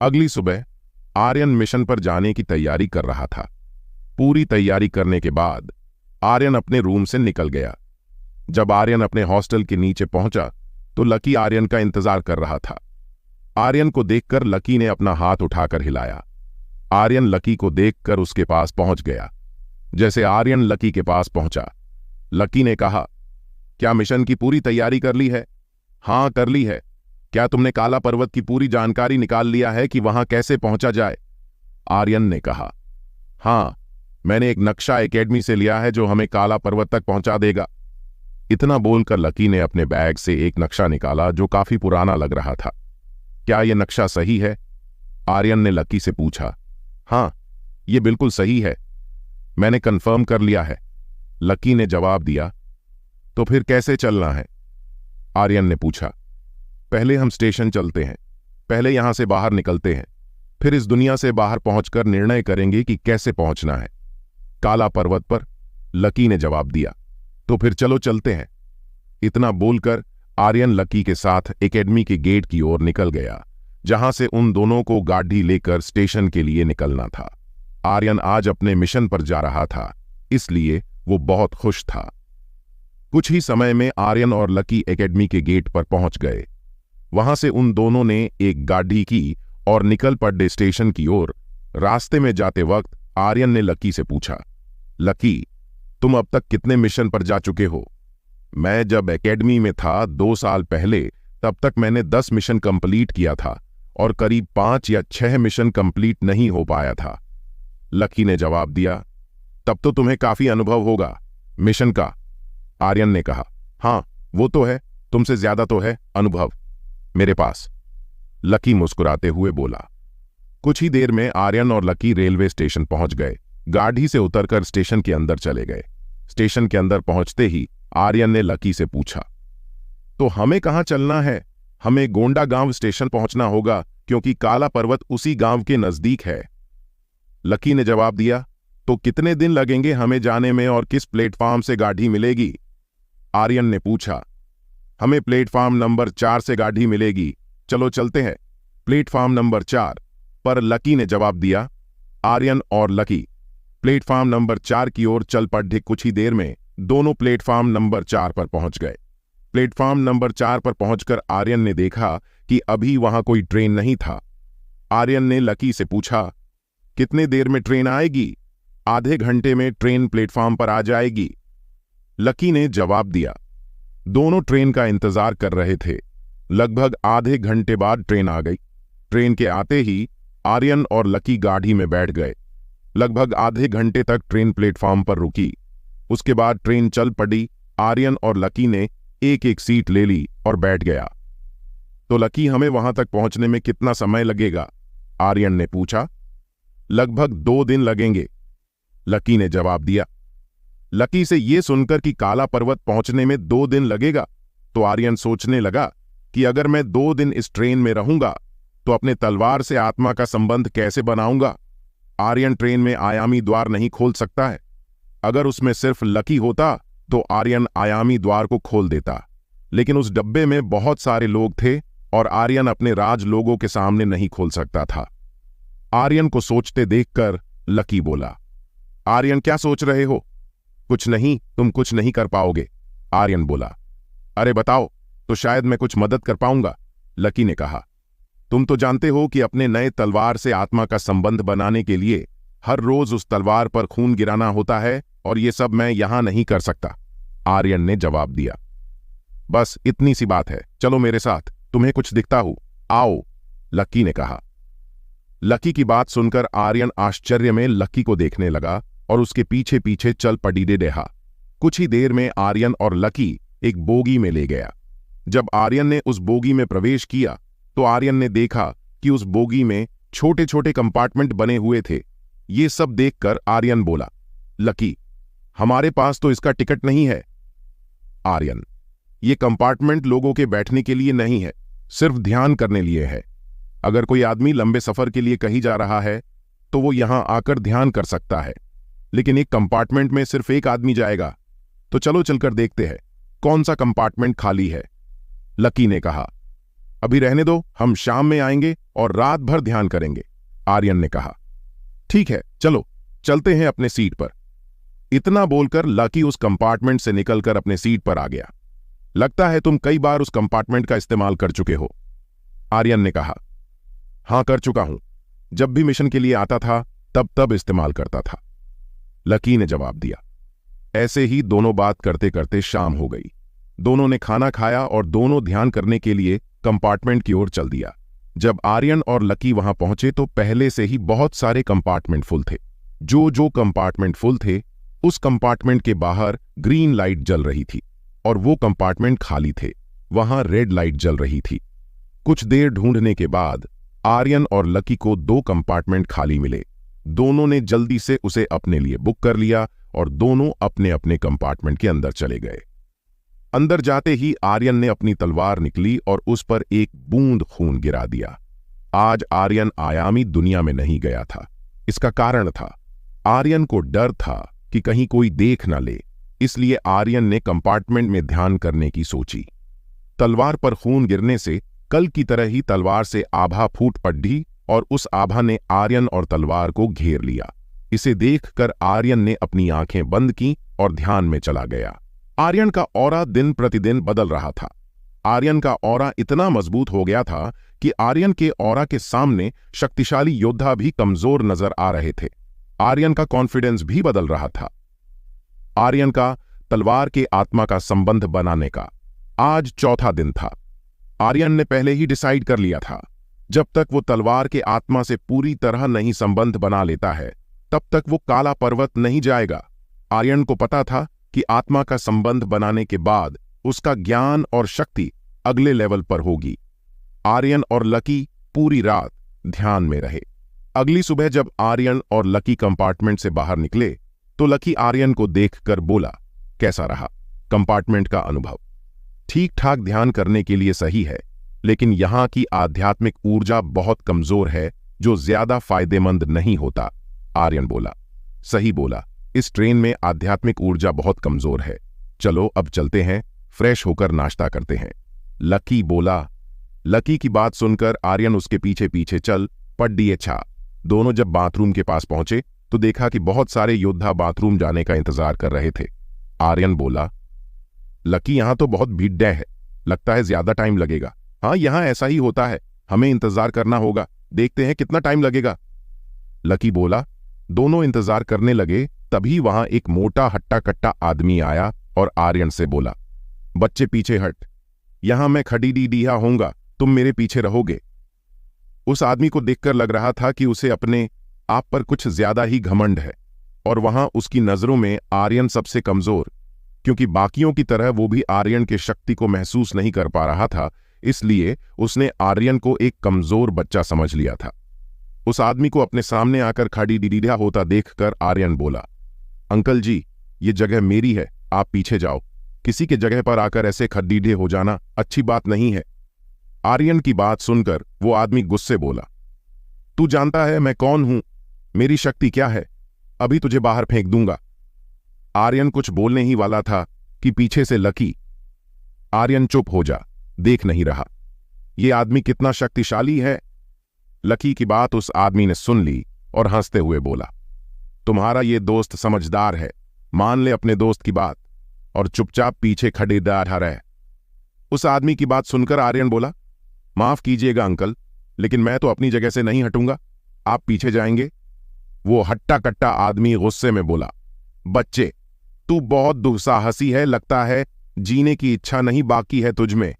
अगली सुबह आर्यन मिशन पर जाने की तैयारी कर रहा था। पूरी तैयारी करने के बाद आर्यन अपने रूम से निकल गया। जब आर्यन अपने हॉस्टल के नीचे पहुंचा तो लकी आर्यन का इंतजार कर रहा था। आर्यन को देखकर लकी ने अपना हाथ उठाकर हिलाया। आर्यन लकी को देखकर उसके पास पहुंच गया। जैसे आर्यन लकी के पास पहुंचा, लकी ने कहा, क्या मिशन की पूरी तैयारी कर ली है? हाँ, कर ली है। क्या तुमने काला पर्वत की पूरी जानकारी निकाल लिया है कि वहां कैसे पहुंचा जाए? आर्यन ने कहा, हाँ, मैंने एक नक्शा एकेडमी से लिया है जो हमें काला पर्वत तक पहुंचा देगा। इतना बोलकर लकी ने अपने बैग से एक नक्शा निकाला जो काफी पुराना लग रहा था। क्या यह नक्शा सही है? आर्यन ने लकी से पूछा। हाँ, यह बिल्कुल सही है, मैंने कंफर्म कर लिया है, लकी ने जवाब दिया। तो फिर कैसे चलना है? आर्यन ने पूछा। पहले हम स्टेशन चलते हैं, पहले यहां से बाहर निकलते हैं, फिर इस दुनिया से बाहर पहुंचकर निर्णय करेंगे कि कैसे पहुंचना है। काला पर्वत पर, लकी ने जवाब दिया। तो फिर चलो चलते हैं। इतना बोलकर आर्यन लकी के साथ एकेडमी के गेट की ओर निकल गया, जहां से उन दोनों को गाड़ी लेकर स्टेशन के लिए निकलना था। आर्यन आज अपने मिशन पर जा रहा था, इसलिए वो बहुत खुश था। कुछ ही समय में आर्यन और लकी एकेडमी के गेट पर पहुंच गए। वहां से उन दोनों ने एक गाड़ी की और निकल पड़े स्टेशन की ओर। रास्ते में जाते वक्त आर्यन ने लकी से पूछा, लकी, तुम अब तक कितने मिशन पर जा चुके हो? मैं जब एकेडमी में था 2 साल पहले, तब तक मैंने 10 मिशन कंप्लीट किया था और करीब 5 या 6 मिशन कंप्लीट नहीं हो पाया था, लकी ने जवाब दिया। तब तो तुम्हें काफी अनुभव होगा मिशन का, आर्यन ने कहा। हाँ, वो तो है, तुमसे ज्यादा तो है अनुभव मेरे पास, लकी मुस्कुराते हुए बोला। कुछ ही देर में आर्यन और लकी रेलवे स्टेशन पहुंच गए। गाड़ी से उतरकर स्टेशन के अंदर चले गए। स्टेशन के अंदर पहुंचते ही आर्यन ने लकी से पूछा, तो हमें कहां चलना है? हमें गोंडा गांव स्टेशन पहुंचना होगा क्योंकि काला पर्वत उसी गांव के नजदीक है, लकी ने जवाब दिया। तो कितने दिन लगेंगे हमें जाने में और किस प्लेटफॉर्म से गाड़ी मिलेगी? आर्यन ने पूछा। हमें प्लेटफॉर्म नंबर 4 से गाड़ी मिलेगी, चलो चलते हैं प्लेटफॉर्म नंबर 4 पर, लकी ने जवाब दिया। आर्यन और लकी प्लेटफॉर्म नंबर 4 की ओर चल पड़े। कुछ ही देर में दोनों प्लेटफॉर्म नंबर 4 पर पहुंच गए। प्लेटफॉर्म नंबर 4 पर पहुंचकर आर्यन ने देखा कि अभी वहां कोई ट्रेन नहीं था। आर्यन ने लकी से पूछा, कितने देर में ट्रेन आएगी? आधे घंटे में ट्रेन प्लेटफॉर्म पर आ जाएगी, लकी ने जवाब दिया। दोनों ट्रेन का इंतजार कर रहे थे। लगभग आधे घंटे बाद ट्रेन आ गई। ट्रेन के आते ही आर्यन और लकी गाड़ी में बैठ गए। लगभग आधे घंटे तक ट्रेन प्लेटफॉर्म पर रुकी। उसके बाद ट्रेन चल पड़ी। आर्यन और लकी ने एक एक सीट ले ली और बैठ गया। तो लकी, हमें वहां तक पहुंचने में कितना समय लगेगा? आर्यन ने पूछा। लगभग 2 दिन लगेंगे, लकी ने जवाब दिया। लकी से यह सुनकर कि काला पर्वत पहुंचने में 2 दिन लगेगा, तो आर्यन सोचने लगा कि अगर मैं 2 दिन इस ट्रेन में रहूंगा तो अपने तलवार से आत्मा का संबंध कैसे बनाऊंगा? आर्यन ट्रेन में आयामी द्वार नहीं खोल सकता है। अगर उसमें सिर्फ लकी होता तो आर्यन आयामी द्वार को खोल देता, लेकिन उस डब्बे में बहुत सारे लोग थे और आर्यन अपने राज लोगों के सामने नहीं खोल सकता था। आर्यन को सोचते देखकर लकी बोला, आर्यन, क्या सोच रहे हो? कुछ नहीं, तुम कुछ नहीं कर पाओगे, आर्यन बोला। अरे बताओ तो शायद मैं कुछ मदद कर पाऊंगा, लकी ने कहा। तुम तो जानते हो कि अपने नए तलवार से आत्मा का संबंध बनाने के लिए हर रोज उस तलवार पर खून गिराना होता है और ये सब मैं यहां नहीं कर सकता, आर्यन ने जवाब दिया। बस इतनी सी बात है, चलो मेरे साथ, तुम्हें कुछ दिखता हूं, आओ, लकी ने कहा। लकी की बात सुनकर आर्यन आश्चर्य में लकी को देखने लगा और उसके पीछे पीछे चल पड़ी रहा। कुछ ही देर में आर्यन और लकी एक बोगी में ले गया। जब आर्यन ने उस बोगी में प्रवेश किया तो आर्यन ने देखा कि उस बोगी में छोटे छोटे कंपार्टमेंट बने हुए थे। ये सब देखकर आर्यन बोला, लकी, हमारे पास तो इसका टिकट नहीं है। आर्यन, ये कंपार्टमेंट लोगों के बैठने के लिए नहीं है, सिर्फ ध्यान करने लिए है। अगर कोई आदमी लंबे सफर के लिए कहीं जा रहा है तो वो यहां आकर ध्यान कर सकता है, लेकिन एक कंपार्टमेंट में सिर्फ एक आदमी जाएगा। तो चलो चलकर देखते हैं कौन सा कंपार्टमेंट खाली है, लकी ने कहा। अभी रहने दो, हम शाम में आएंगे और रात भर ध्यान करेंगे, आर्यन ने कहा। ठीक है, चलो चलते हैं अपने सीट पर। इतना बोलकर लकी उस कंपार्टमेंट से निकलकर अपने सीट पर आ गया। लगता है तुम कई बार उस कंपार्टमेंट का इस्तेमाल कर चुके हो, आर्यन ने कहा। हां, कर चुका हूं। जब भी मिशन के लिए आता था तब इस्तेमाल करता था, लकी ने जवाब दिया। ऐसे ही दोनों बात करते करते शाम हो गई। दोनों ने खाना खाया और दोनों ध्यान करने के लिए कंपार्टमेंट की ओर चल दिया। जब आर्यन और लकी वहां पहुंचे तो पहले से ही बहुत सारे कंपार्टमेंट फुल थे। जो कंपार्टमेंट फुल थे उस कंपार्टमेंट के बाहर ग्रीन लाइट जल रही थी और वो कंपार्टमेंट खाली थे, वहां रेड लाइट जल रही थी। कुछ देर ढूंढने के बाद आर्यन और लकी को 2 कंपार्टमेंट खाली मिले। दोनों ने जल्दी से उसे अपने लिए बुक कर लिया और दोनों अपने अपने कंपार्टमेंट के अंदर चले गए। अंदर जाते ही आर्यन ने अपनी तलवार निकली और उस पर एक बूंद खून गिरा दिया। आज आर्यन आयामी दुनिया में नहीं गया था। इसका कारण था, आर्यन को डर था कि कहीं कोई देख न ले, इसलिए आर्यन ने कंपार्टमेंट में ध्यान करने की सोची। तलवार पर खून गिरने से कल की तरह ही तलवार से आभा फूट पड़ी और उस आभा ने आर्यन और तलवार को घेर लिया। इसे देखकर आर्यन ने अपनी आंखें बंद की और ध्यान में चला गया। आर्यन का ऑरा दिन प्रतिदिन बदल रहा था। आर्यन का ऑरा इतना मजबूत हो गया था कि आर्यन के ऑरा के सामने शक्तिशाली योद्धा भी कमजोर नजर आ रहे थे। आर्यन का कॉन्फिडेंस भी बदल रहा था। आर्यन का तलवार के आत्मा का संबंध बनाने का आज चौथा दिन था। आर्यन ने पहले ही डिसाइड कर लिया था, जब तक वो तलवार के आत्मा से पूरी तरह नहीं संबंध बना लेता है तब तक वो काला पर्वत नहीं जाएगा। आर्यन को पता था कि आत्मा का संबंध बनाने के बाद उसका ज्ञान और शक्ति अगले लेवल पर होगी। आर्यन और लकी पूरी रात ध्यान में रहे। अगली सुबह जब आर्यन और लकी कंपार्टमेंट से बाहर निकले तो लकी आर्यन को देखकर बोला, कैसा रहा कंपार्टमेंट का अनुभव? ठीक ठाक ध्यान करने के लिए सही है, लेकिन यहां की आध्यात्मिक ऊर्जा बहुत कमजोर है जो ज्यादा फायदेमंद नहीं होता, आर्यन बोला। सही बोला, इस ट्रेन में आध्यात्मिक ऊर्जा बहुत कमजोर है। चलो अब चलते हैं, फ्रेश होकर नाश्ता करते हैं, लकी बोला। लकी की बात सुनकर आर्यन उसके पीछे पीछे चल पड़िए छा। दोनों जब बाथरूम के पास पहुंचे तो देखा कि बहुत सारे योद्धा बाथरूम जाने का इंतजार कर रहे थे। आर्यन बोला, लकी यहां तो बहुत भीड़ है, लगता है ज्यादा टाइम लगेगा। हाँ, यहां ऐसा ही होता है, हमें इंतजार करना होगा, देखते हैं कितना टाइम लगेगा, लकी बोला। दोनों इंतजार करने लगे, तभी वहां एक मोटा हट्टा कट्टा आदमी आया और आर्यन से बोला, बच्चे पीछे हट, यहां मैं खड़ी डीहा होऊंगा, तुम मेरे पीछे रहोगे। उस आदमी को देखकर लग रहा था कि उसे अपने आप पर कुछ ज्यादा ही घमंड है और वहां उसकी नजरों में आर्यन सबसे कमजोर, क्योंकि बाकियों की तरह वो भी आर्यन के शक्ति को महसूस नहीं कर पा रहा था, इसलिए उसने आर्यन को एक कमजोर बच्चा समझ लिया था। उस आदमी को अपने सामने आकर खड़ी डीडा होता देखकर आर्यन बोला, अंकल जी, ये जगह मेरी है, आप पीछे जाओ, किसी के जगह पर आकर ऐसे खड्डीडे हो जाना अच्छी बात नहीं है। आर्यन की बात सुनकर वो आदमी गुस्से बोला, तू जानता है मैं कौन हूं, मेरी शक्ति क्या है, अभी तुझे बाहर फेंक दूंगा। आर्यन कुछ बोलने ही वाला था कि पीछे से लकी, आर्यन चुप हो जा, देख नहीं रहा, ये आदमी कितना शक्तिशाली है। लकी की बात उस आदमी ने सुन ली और हंसते हुए बोला, तुम्हारा ये दोस्त समझदार है, मान ले अपने दोस्त की बात और चुपचाप पीछे खड़े रहे। उस आदमी की बात सुनकर आर्यन बोला, माफ कीजिएगा अंकल, लेकिन मैं तो अपनी जगह से नहीं हटूंगा, आप पीछे जाएंगे। वो हट्टा कट्टा आदमी गुस्से में बोला, बच्चे तू बहुत दुस्साहसी है, लगता है जीने की इच्छा नहीं बाकी है तुझमें।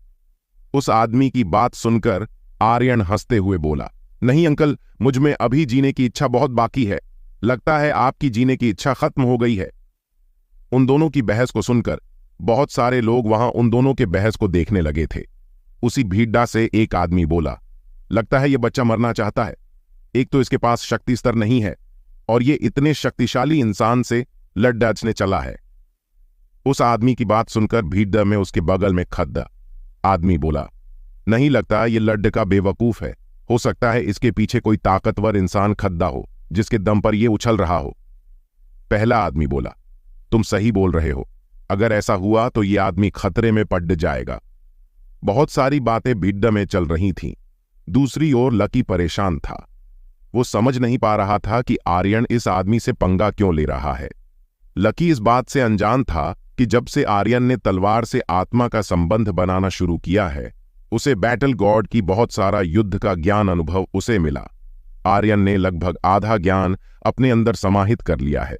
उस आदमी की बात सुनकर आर्यन हंसते हुए बोला, नहीं अंकल, मुझमें अभी जीने की इच्छा बहुत बाकी है, लगता है आपकी जीने की इच्छा खत्म हो गई है। उन दोनों की बहस को सुनकर बहुत सारे लोग वहां उन दोनों के बहस को देखने लगे थे। उसी भीड़ से एक आदमी बोला, लगता है ये बच्चा मरना चाहता है, एक तो इसके पास शक्ति स्तर नहीं है और ये इतने शक्तिशाली इंसान से लड़ने चला है। उस आदमी की बात सुनकर भीड़ में उसके बगल में खद्दा आदमी बोला, नहीं लगता ये लड्ड बेवकूफ है, हो सकता है इसके पीछे कोई ताकतवर इंसान खद्दा हो जिसके दम पर यह उछल रहा हो। पहला आदमी बोला, तुम सही बोल रहे हो, अगर ऐसा हुआ तो ये आदमी खतरे में पड़ जाएगा। बहुत सारी बातें भीड़ में चल रही थीं। दूसरी ओर लकी परेशान था। वो समझ नहीं पा रहा था कि आर्यन इस आदमी से पंगा क्यों ले रहा है। लकी इस बात से अनजान था कि जब से आर्यन ने तलवार से आत्मा का संबंध बनाना शुरू किया है, उसे बैटल गॉड की बहुत सारा युद्ध का ज्ञान अनुभव उसे मिला। आर्यन ने लगभग आधा ज्ञान अपने अंदर समाहित कर लिया है।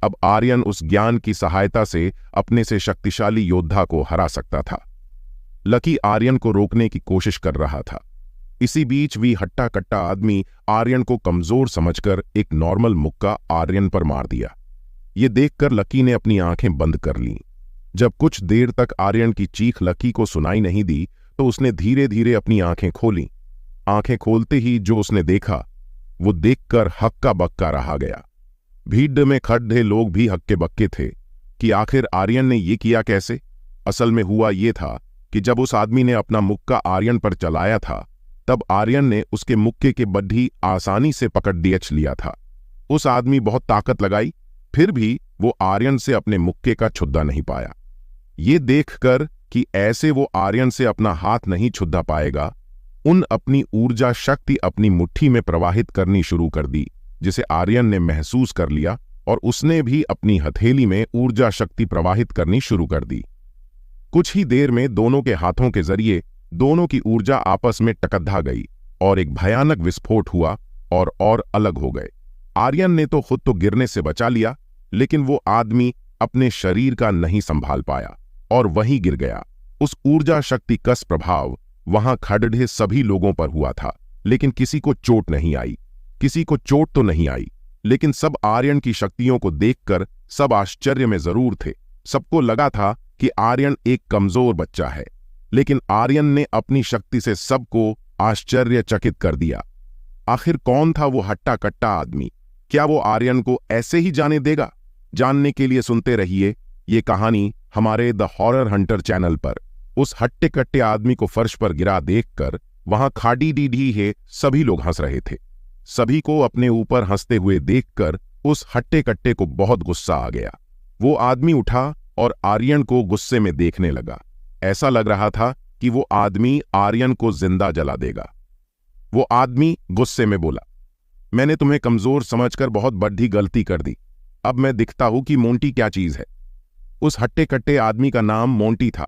अब आर्यन उस ज्ञान की सहायता से अपने से शक्तिशाली योद्धा को हरा सकता था। लकी आर्यन को रोकने की कोशिश कर रहा था। इसी बीच भी हट्टा कट्टा आदमी आर्यन को कमजोर समझकर एक नॉर्मल मुक्का आर्यन पर मार दिया। ये देखकर लकी ने अपनी आंखें बंद कर लीं। जब कुछ देर तक आर्यन की चीख लकी को सुनाई नहीं दी तो उसने धीरे धीरे अपनी आंखें खोलीं। आंखें खोलते ही जो उसने देखा वो देखकर हक्का बक्का रहा गया। भीड़ में खड़े लोग भी हक्के बक्के थे कि आखिर आर्यन ने ये किया कैसे। असल में हुआ ये था कि जब उस आदमी ने अपना मुक्का आर्यन पर चलाया था तब आर्यन ने उसके मुक्के के बड्ढी आसानी से पकड़ लिया था। उस आदमी बहुत ताकत लगाई, फिर भी वो आर्यन से अपने मुक्के का छुद्दा नहीं पाया। ये देखकर कि ऐसे वो आर्यन से अपना हाथ नहीं छुद्दा पाएगा, उन अपनी ऊर्जा शक्ति अपनी मुट्ठी में प्रवाहित करनी शुरू कर दी, जिसे आर्यन ने महसूस कर लिया और उसने भी अपनी हथेली में ऊर्जा शक्ति प्रवाहित करनी शुरू कर दी। कुछ ही देर में दोनों के हाथों के जरिए दोनों की ऊर्जा आपस में टकरा गई और एक भयानक विस्फोट हुआ और अलग हो गए। आर्यन ने तो खुद तो गिरने से बचा लिया, लेकिन वो आदमी अपने शरीर का नहीं संभाल पाया और वहीं गिर गया। उस ऊर्जा शक्ति का प्रभाव वहां खड़े सभी लोगों पर हुआ था, लेकिन किसी को चोट नहीं आई। किसी को चोट तो नहीं आई, लेकिन सब आर्यन की शक्तियों को देखकर सब आश्चर्य में जरूर थे। सबको लगा था कि आर्यन एक कमजोर बच्चा है, लेकिन आर्यन ने अपनी शक्ति से सबको आश्चर्यचकित कर दिया। आखिर कौन था वो हट्टा कट्टा आदमी? क्या वो आर्यन को ऐसे ही जाने देगा? जानने के लिए सुनते रहिए ये कहानी हमारे द हॉरर हंटर चैनल पर। उस हट्टे कट्टे आदमी को फर्श पर गिरा देखकर वहां खाड़ी डीढ़ी है सभी लोग हंस रहे थे। सभी को अपने ऊपर हंसते हुए देखकर उस हट्टे कट्टे को बहुत गुस्सा आ गया। वो आदमी उठा और आर्यन को गुस्से में देखने लगा। ऐसा लग रहा था कि वो आदमी आर्यन को जिंदा जला देगा। वो आदमी गुस्से में बोला, मैंने तुम्हें कमजोर समझकर बहुत बड़ी गलती कर दी। अब मैं दिखता हूं कि मोंटी क्या चीज है। उस हट्टे कट्टे आदमी का नाम मोंटी था।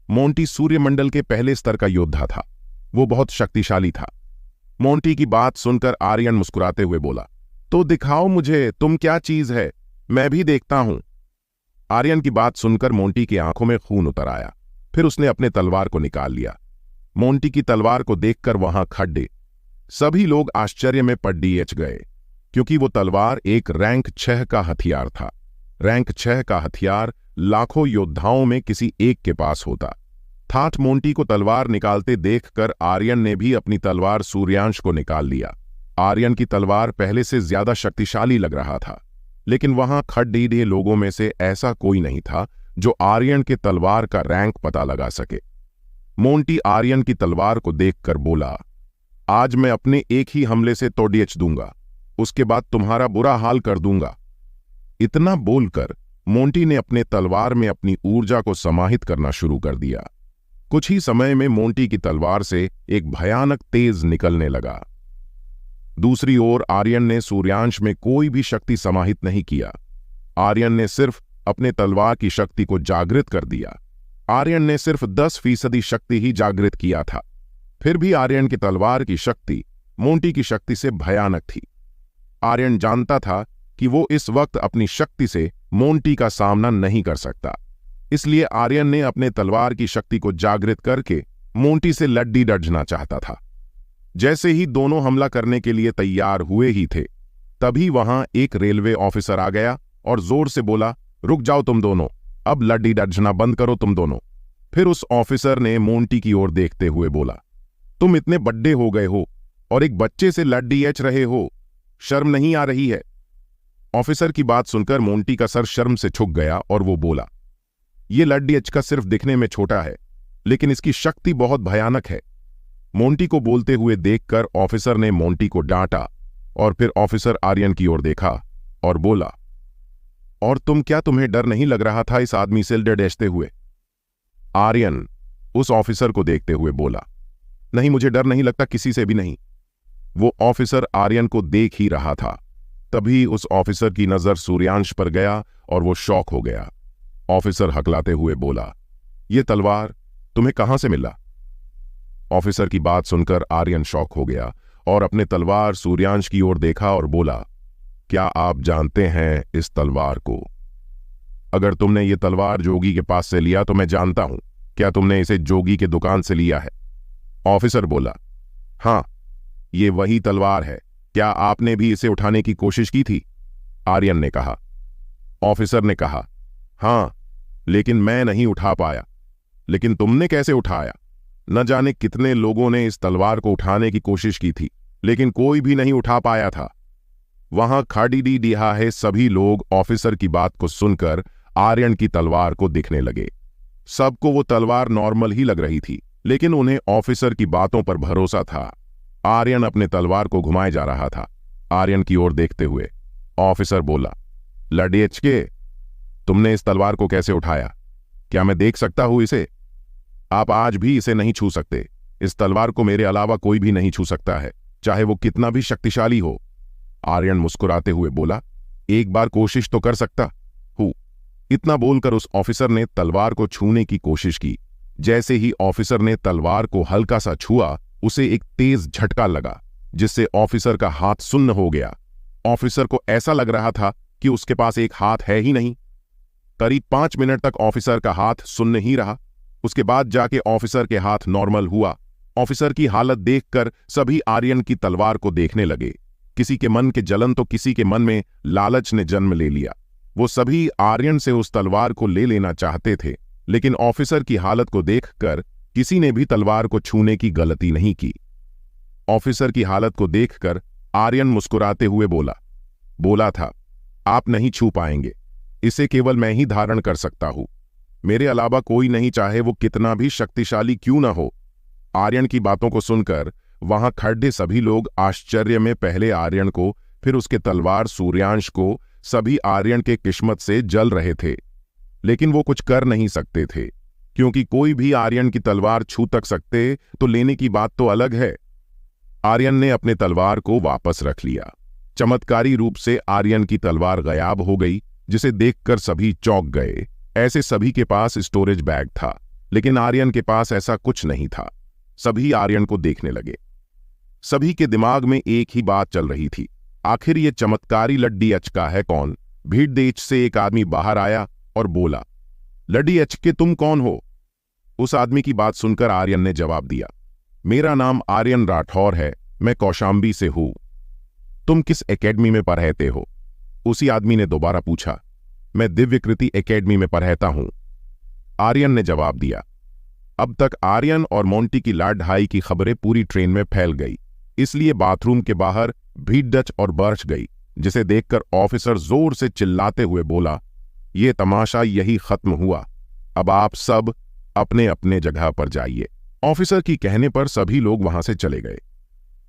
मोंटी सूर्यमंडल के पहले स्तर का योद्धा था। वो बहुत शक्तिशाली था। मोंटी की बात सुनकर आर्यन मुस्कुराते हुए बोला, तो दिखाओ मुझे तुम क्या चीज है, मैं भी देखता हूं। आर्यन की बात सुनकर मोंटी की आंखों में खून उतर आया। फिर उसने अपने तलवार को निकाल लिया। मोंटी की तलवार को देखकर वहां खड़े सभी लोग आश्चर्य में पड़ गए, क्योंकि वो तलवार एक रैंक 6 का हथियार था। रैंक 6 का हथियार लाखों योद्धाओं में किसी एक के पास होता। ठाठ मोंटी को तलवार निकालते देखकर आर्यन ने भी अपनी तलवार सूर्यांश को निकाल लिया। आर्यन की तलवार पहले से ज्यादा शक्तिशाली लग रहा था, लेकिन वहां खड़े लोगों में से ऐसा कोई नहीं था जो आर्यन के तलवार का रैंक पता लगा सके। मोंटी आर्यन की तलवार को देखकर बोला, आज मैं अपने एक ही हमले से तोड़ दूंगा, उसके बाद तुम्हारा बुरा हाल कर दूंगा। इतना बोलकर मोंटी ने अपने तलवार में अपनी ऊर्जा को समाहित करना शुरू कर दिया। कुछ ही समय में मोंटी की तलवार से एक भयानक तेज निकलने लगा। दूसरी ओर आर्यन ने सूर्यांश में कोई भी शक्ति समाहित नहीं किया। आर्यन ने सिर्फ अपने तलवार की शक्ति को जागृत कर दिया। आर्यन ने सिर्फ 10% शक्ति ही जागृत किया था। फिर भी आर्यन की तलवार की शक्ति मोंटी की शक्ति से भयानक थी। आर्यन जानता था कि वो इस वक्त अपनी शक्ति से मोंटी का सामना नहीं कर सकता। इसलिए आर्यन ने अपने तलवार की शक्ति को जागृत करके मोंटी से लड्डी डजना चाहता था। जैसे ही दोनों हमला करने के लिए तैयार हुए ही थे, तभी वहां एक रेलवे ऑफिसर आ गया और जोर से बोला, रुक जाओ तुम दोनों, अब लड्डी डजना बंद करो तुम दोनों। फिर उस ऑफिसर ने मोंटी की ओर देखते हुए बोला, तुम इतने बड्डे हो गए हो और एक बच्चे से लड्डी एच रहे हो, शर्म नहीं आ रही है? ऑफिसर की बात सुनकर मोंटी का सर शर्म से झुक गया और वो बोला, ये लड्डी एच का सिर्फ दिखने में छोटा है, लेकिन इसकी शक्ति बहुत भयानक है। मोंटी को बोलते हुए देखकर ऑफिसर ने मोंटी को डांटा और फिर ऑफिसर आर्यन की ओर देखा और बोला, और तुम्हें डर नहीं लग रहा था इस आदमी से डर हुए? आर्यन, उस ऑफिसर को देखते हुए बोला, नहीं, मुझे डर नहीं लगता, किसी से भी नहीं। वो ऑफिसर आर्यन को देख ही रहा था। तभी उस ऑफिसर की नजर सूर्यांश पर गया और वो शॉक हो गया। ऑफिसर हकलाते हुए बोला, ये तलवार तुम्हें कहां से मिला? ऑफिसर की बात सुनकर आर्यन शॉक हो गया और अपने तलवार सूर्यांश की ओर देखा और बोला, क्या आप जानते हैं इस तलवार को? अगर तुमने ये तलवार जोगी के पास से लिया तो मैं जानता हूं। क्या तुमने इसे जोगी के दुकान से लिया है? ऑफिसर बोला, हां, ये वही तलवार है। क्या आपने भी इसे उठाने की कोशिश की थी? आर्यन ने कहा। ऑफिसर ने कहा, हां, लेकिन मैं नहीं उठा पाया। लेकिन तुमने कैसे उठाया? न जाने कितने लोगों ने इस तलवार को उठाने की कोशिश की थी, लेकिन कोई भी नहीं उठा पाया था। वहां खाड़ी दिहा है। सभी लोग ऑफिसर की बात को सुनकर आर्यन की तलवार को दिखने लगे। सबको वो तलवार नॉर्मल ही लग रही थी, लेकिन उन्हें ऑफिसर की बातों पर भरोसा था। आर्यन अपने तलवार को घुमाए जा रहा था। आर्यन की ओर देखते हुए ऑफिसर बोला, लड़ेचके, तुमने इस तलवार को कैसे उठाया? क्या मैं देख सकता हूं इसे? आप आज भी इसे नहीं छू सकते। इस तलवार को मेरे अलावा कोई भी नहीं छू सकता है, चाहे वो कितना भी शक्तिशाली हो। आर्यन मुस्कुराते हुए बोला, एक बार कोशिश तो कर सकता हूं। इतना बोलकर उस ऑफिसर ने तलवार को छूने की कोशिश की। जैसे ही ऑफिसर ने तलवार को हल्का सा छुआ, उसे एक तेज झटका लगा, जिससे ऑफिसर का हाथ सुन्न हो गया। ऑफिसर को ऐसा लग रहा था कि उसके पास एक हाथ है ही नहीं। करीब 5 मिनट तक ऑफिसर का हाथ सुन्न ही रहा। उसके बाद जाके ऑफिसर के हाथ नॉर्मल हुआ। ऑफिसर की हालत देखकर सभी आर्यन की तलवार को देखने लगे। किसी के मन के जलन तो किसी के मन में लालच ने जन्म ले लिया। वो सभी आर्यन से उस तलवार को ले लेना चाहते थे, लेकिन ऑफिसर की हालत को देखकर किसी ने भी तलवार को छूने की गलती नहीं की। ऑफिसर की हालत को देखकर आर्यन मुस्कुराते हुए बोला था, आप नहीं छू पाएंगे। इसे केवल मैं ही धारण कर सकता हूं। मेरे अलावा कोई नहीं, चाहे वो कितना भी शक्तिशाली क्यों ना हो। आर्यन की बातों को सुनकर वहां खड़े सभी लोग आश्चर्य में पहले आर्यन को, फिर उसके तलवार सूर्यांश को, सभी आर्यन के किस्मत से जल रहे थे। लेकिन वो कुछ कर नहीं सकते थे, क्योंकि कोई भी आर्यन की तलवार छू तक सकते तो लेने की बात तो अलग है। आर्यन ने अपने तलवार को वापस रख लिया। चमत्कारी रूप से आर्यन की तलवार गायब हो गई, जिसे देखकर सभी चौंक गए। ऐसे सभी के पास स्टोरेज बैग था, लेकिन आर्यन के पास ऐसा कुछ नहीं था। सभी आर्यन को देखने लगे। सभी के दिमाग में एक ही बात चल रही थी, आखिर ये चमत्कारी लड्डी अचका है कौन? भीड़ देश से एक आदमी बाहर आया और बोला, लड्डी अचके, तुम कौन हो? उस आदमी की बात सुनकर आर्यन ने जवाब दिया, मेरा नाम आर्यन राठौर है, मैं कौशांबी से हूं। तुम किस एकेडमी में पढ़ते हो? उसी आदमी ने दोबारा पूछा। मैं दिव्यकृति एकेडमी में पढ़ता हूं, आर्यन ने जवाब दिया। अब तक आर्यन और मोंटी की लाड-ढाई की खबरें पूरी ट्रेन में फैल गई, इसलिए बाथरूम के बाहर भीड़ डच और बरछ गई, जिसे देखकर ऑफिसर जोर से चिल्लाते हुए बोला, ये तमाशा यही खत्म हुआ। अब आप सब अपने अपने जगह पर जाइए। ऑफिसर की कहने पर सभी लोग वहां से चले गए।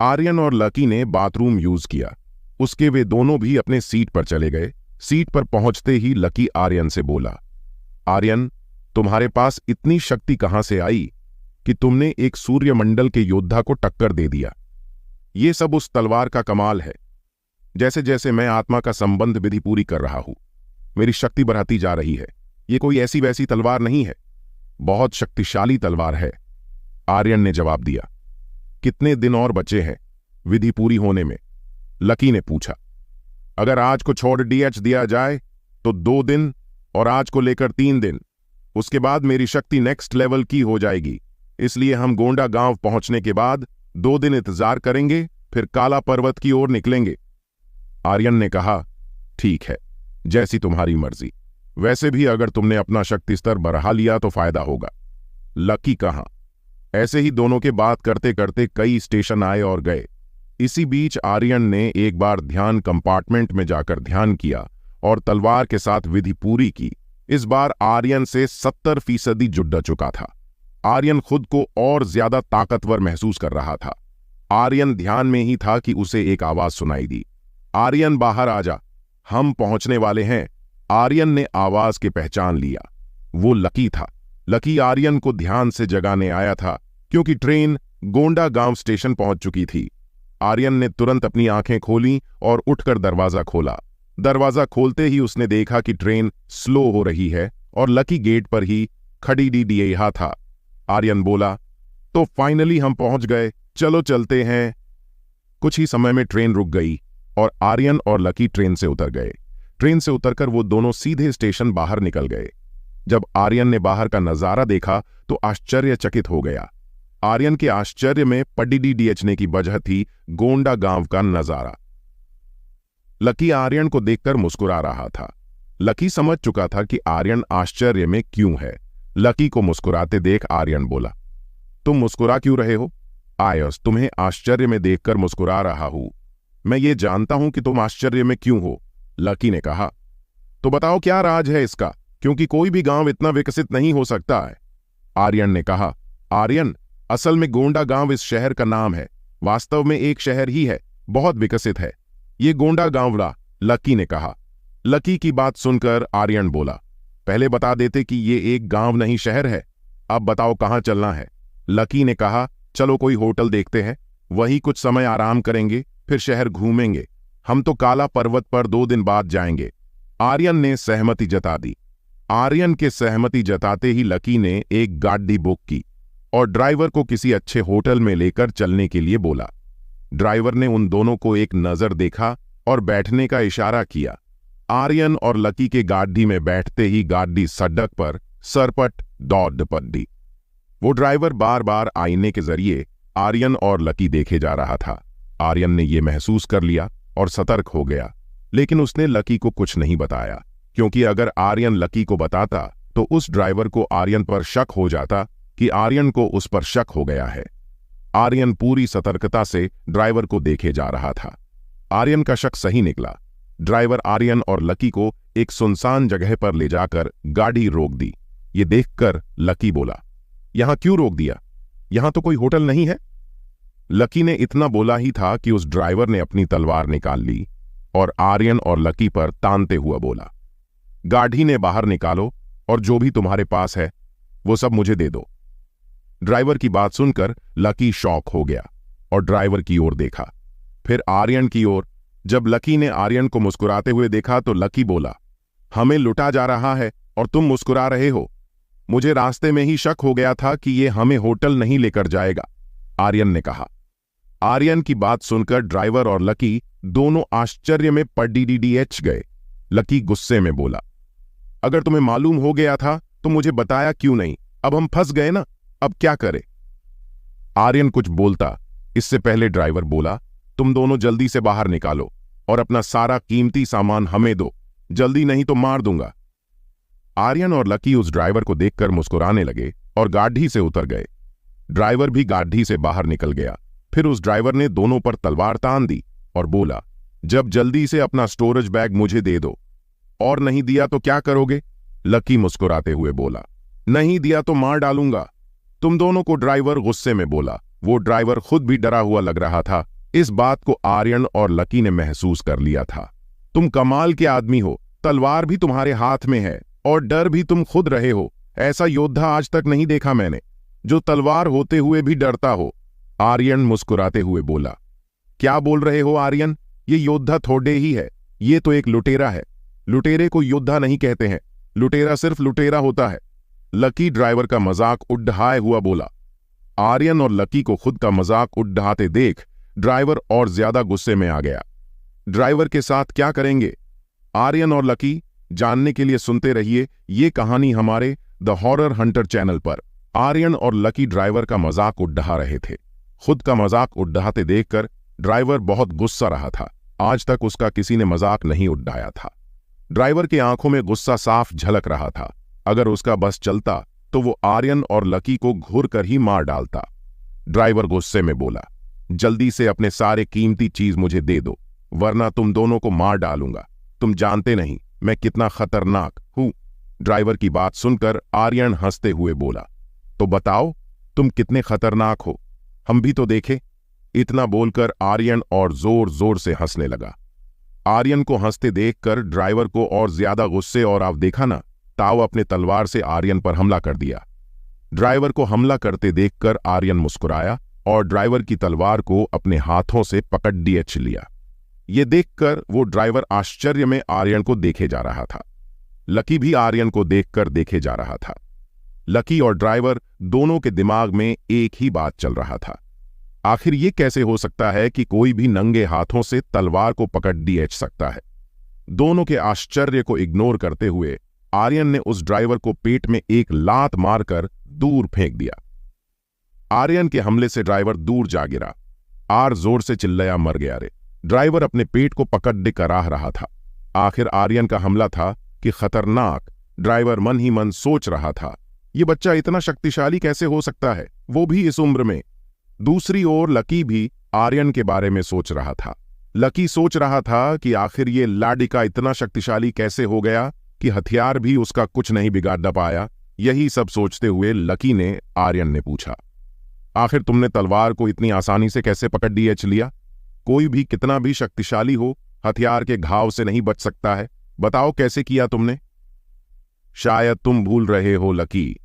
आर्यन और लकी ने बाथरूम यूज किया। उसके वे दोनों भी अपने सीट पर चले गए। सीट पर पहुंचते ही लकी आर्यन से बोला, आर्यन, तुम्हारे पास इतनी शक्ति कहां से आई कि तुमने एक सूर्यमंडल के योद्धा को टक्कर दे दिया? ये सब उस तलवार का कमाल है। जैसे जैसे मैं आत्मा का संबंध विधि पूरी कर रहा हूं, मेरी शक्ति बढ़ाती जा रही है। ये कोई ऐसी वैसी तलवार नहीं है, बहुत शक्तिशाली तलवार है, आर्यन ने जवाब दिया। कितने दिन और बचे हैं विधि पूरी होने में? लकी ने पूछा। अगर आज को छोड़ डीएच दिया जाए तो 2 दिन, और आज को लेकर 3 दिन। उसके बाद मेरी शक्ति नेक्स्ट लेवल की हो जाएगी। इसलिए हम गोंडा गांव पहुंचने के बाद 2 दिन इंतजार करेंगे, फिर काला पर्वत की ओर निकलेंगे। आर्यन ने कहा, ठीक है, जैसी तुम्हारी मर्जी। वैसे भी अगर तुमने अपना शक्ति स्तर बढ़ा लिया तो फायदा होगा। लकी कहा। ऐसे ही दोनों के बात करते करते कई स्टेशन आए और गए। इसी बीच आर्यन ने एक बार ध्यान कंपार्टमेंट में जाकर ध्यान किया और तलवार के साथ विधि पूरी की। इस बार आर्यन से 70% जुड़ चुका था। आर्यन खुद को और ज्यादा ताकतवर महसूस कर रहा था। आर्यन ध्यान में ही था कि उसे एक आवाज सुनाई दी, आर्यन बाहर आ जा, हम पहुंचने वाले हैं। आर्यन ने आवाज के पहचान लिया। वो लकी था, लकी आर्यन को ध्यान से जगाने आया था क्योंकि ट्रेन गोंडा गांव स्टेशन पहुंच चुकी थी। आर्यन ने तुरंत अपनी आंखें खोली और उठकर दरवाजा खोला। दरवाजा खोलते ही उसने देखा कि ट्रेन स्लो हो रही है और लकी गेट पर ही खड़ी रहा था। आर्यन बोला, तो फाइनली हम पहुंच गए, चलो चलते हैं। कुछ ही समय में ट्रेन रुक गई और आर्यन और लकी ट्रेन से उतर गए। ट्रेन से उतरकर वो दोनों सीधे स्टेशन बाहर निकल गए। जब आर्यन ने बाहर का नजारा देखा तो आश्चर्यचकित हो गया। आर्यन के आश्चर्य में पड़ने की वजह थी गोंडा गांव का नजारा। लकी आर्यन को देखकर मुस्कुरा रहा था। लकी समझ चुका था कि आर्यन आश्चर्य में क्यों है। लकी को मुस्कुराते देख आर्यन बोला, तुम मुस्कुरा क्यों रहे हो? आयस, तुम्हें आश्चर्य में देखकर मुस्कुरा रहा हूं। मैं ये जानता हूं कि तुम आश्चर्य में क्यों हो, लकी ने कहा। तो बताओ क्या राज है इसका, क्योंकि कोई भी गांव इतना विकसित नहीं हो सकता है, आर्यन ने कहा। आर्यन, असल में गोंडा गांव इस शहर का नाम है, वास्तव में एक शहर ही है, बहुत विकसित है। ये गोंडा गांव रहा, लकी ने कहा। लकी की बात सुनकर आर्यन बोला, पहले बता देते कि ये एक गांव नहीं शहर है। अब बताओ कहां चलना है? लकी ने कहा, चलो कोई होटल देखते हैं, वही कुछ समय आराम करेंगे, फिर शहर घूमेंगे। हम तो काला पर्वत पर 2 दिन बाद जाएंगे। आर्यन ने सहमति जता दी। आर्यन के सहमति जताते ही लकी ने एक गाड़ी बुक की और ड्राइवर को किसी अच्छे होटल में लेकर चलने के लिए बोला। ड्राइवर ने उन दोनों को एक नजर देखा और बैठने का इशारा किया। आर्यन और लकी के गाड़ी में बैठते ही गाड़ी सड़क पर सरपट दौड़ पड़ी। वो ड्राइवर बार बार आईने के जरिए आर्यन और लकी देखे जा रहा था। आर्यन ने यह महसूस कर लिया और सतर्क हो गया, लेकिन उसने लकी को कुछ नहीं बताया, क्योंकि अगर आर्यन लकी को बताता तो उस ड्राइवर को आर्यन पर शक हो जाता कि आर्यन को उस पर शक हो गया है। आर्यन पूरी सतर्कता से ड्राइवर को देखे जा रहा था। आर्यन का शक सही निकला। ड्राइवर आर्यन और लकी को एक सुनसान जगह पर ले जाकर गाड़ी रोक दी। ये देखकर लकी बोला, यहां क्यों रोक दिया? यहां तो कोई होटल नहीं है। लकी ने इतना बोला ही था कि उस ड्राइवर ने अपनी तलवार निकाल ली और आर्यन और लकी पर तानते हुआ बोला, गाड़ी ने बाहर निकालो और जो भी तुम्हारे पास है वो सब मुझे दे दो। ड्राइवर की बात सुनकर लकी शॉक हो गया और ड्राइवर की ओर देखा, फिर आर्यन की ओर। जब लकी ने आर्यन को मुस्कुराते हुए देखा तो लकी बोला, हमें लुटा जा रहा है और तुम मुस्कुरा रहे हो। मुझे रास्ते में ही शक हो गया था कि ये हमें होटल नहीं लेकर जाएगा, आर्यन ने कहा। आर्यन की बात सुनकर ड्राइवर और लकी दोनों आश्चर्य में पड़ीडीडीएच गए। लकी गुस्से में बोला, अगर तुम्हें मालूम हो गया था तो मुझे बताया क्यों नहीं? अब हम फंस गए ना, अब क्या करें? आर्यन कुछ बोलता इससे पहले ड्राइवर बोला, तुम दोनों जल्दी से बाहर निकालो और अपना सारा कीमती सामान हमें दो, जल्दी नहीं तो मार दूंगा। आर्यन और लकी उस ड्राइवर को देखकर मुस्कुराने लगे और गाड़ी से उतर गए। ड्राइवर भी गाड़ी से बाहर निकल गया। फिर उस ड्राइवर ने दोनों पर तलवार तान दी और बोला, जब जल्दी से अपना स्टोरेज बैग मुझे दे दो, और नहीं दिया तो क्या करोगे? लकी मुस्कुराते हुए बोला, नहीं दिया तो मार डालूंगा। तुम दोनों को ड्राइवर गुस्से में बोला। वो ड्राइवर खुद भी डरा हुआ लग रहा था। इस बात को आर्यन और लकी ने महसूस कर लिया था। तुम कमाल के आदमी हो, तलवार भी तुम्हारे हाथ में है और डर भी तुम खुद रहे हो। ऐसा योद्धा आज तक नहीं देखा मैंने, जो तलवार होते हुए भी डरता हो, आर्यन मुस्कुराते हुए बोला। क्या बोल रहे हो आर्यन? ये योद्धा थोड़े ही है, ये तो एक लुटेरा है। लुटेरे को योद्धा नहीं कहते हैं, लुटेरा सिर्फ लुटेरा होता है। लकी ड्राइवर का मजाक उड़ाए हुआ बोला। आर्यन और लकी को खुद का मजाक उड़ाते देख ड्राइवर और ज्यादा गुस्से में आ गया। ड्राइवर के साथ क्या करेंगे? आर्यन और लकी जानने के लिए सुनते रहिए ये कहानी हमारे द हॉरर हंटर चैनल पर। आर्यन और लकी ड्राइवर का मजाक उड़ा रहे थे। खुद का मजाक उड़ाते देखकर ड्राइवर बहुत गुस्सा रहा था। आज तक उसका किसी ने मजाक नहीं उड़ाया था। ड्राइवर की आंखों में गुस्सा साफ झलक रहा था। अगर उसका बस चलता तो वो आर्यन और लकी को घूर कर ही मार डालता। ड्राइवर गुस्से में बोला, जल्दी से अपने सारे कीमती चीज मुझे दे दो, वरना तुम दोनों को मार डालूंगा। तुम जानते नहीं मैं कितना खतरनाक हूं। ड्राइवर की बात सुनकर आर्यन हंसते हुए बोला, तो बताओ तुम कितने खतरनाक हो, हम भी तो देखे। इतना बोलकर आर्यन और जोर जोर से हंसने लगा। आर्यन को हंसते देखकर ड्राइवर को और ज्यादा गुस्से और आप देखा ना, ताव अपने तलवार से आर्यन पर हमला कर दिया। ड्राइवर को हमला करते देखकर आर्यन मुस्कुराया और ड्राइवर की तलवार को अपने हाथों से पकड़ डीएच लिया। ये देखकर वो ड्राइवर आश्चर्य में आर्यन को देखे जा रहा था। लकी भी आर्यन को देखकर देखे जा रहा था। लकी और ड्राइवर दोनों के दिमाग में एक ही बात चल रहा था, आखिर ये कैसे हो सकता है कि कोई भी नंगे हाथों से तलवार को पकड़ डीएच सकता है। दोनों के आश्चर्य को इग्नोर करते हुए आर्यन ने उस ड्राइवर को पेट में एक लात मारकर दूर फेंक दिया। आर्यन के हमले से ड्राइवर दूर जा गिरा। आर जोर से चिल्लाया, मर गया रे। ड्राइवर अपने पेट को पकड़ कराह रहा था। आखिर आर्यन का हमला था कि खतरनाक। ड्राइवर मन ही मन सोच रहा था, ये बच्चा इतना शक्तिशाली कैसे हो सकता है, वो भी इस उम्र में। दूसरी ओर लकी भी आर्यन के बारे में सोच रहा था। लकी सोच रहा था कि आखिर ये लाडिका इतना शक्तिशाली कैसे हो गया कि हथियार भी उसका कुछ नहीं बिगाड़ पाया। यही सब सोचते हुए लकी ने आर्यन ने पूछा, आखिर तुमने तलवार को इतनी आसानी से कैसे पकड़ डीएच लिया? कोई भी कितना भी शक्तिशाली हो, हथियार के घाव से नहीं बच सकता है। बताओ कैसे किया तुमने? शायद तुम भूल रहे हो लकी,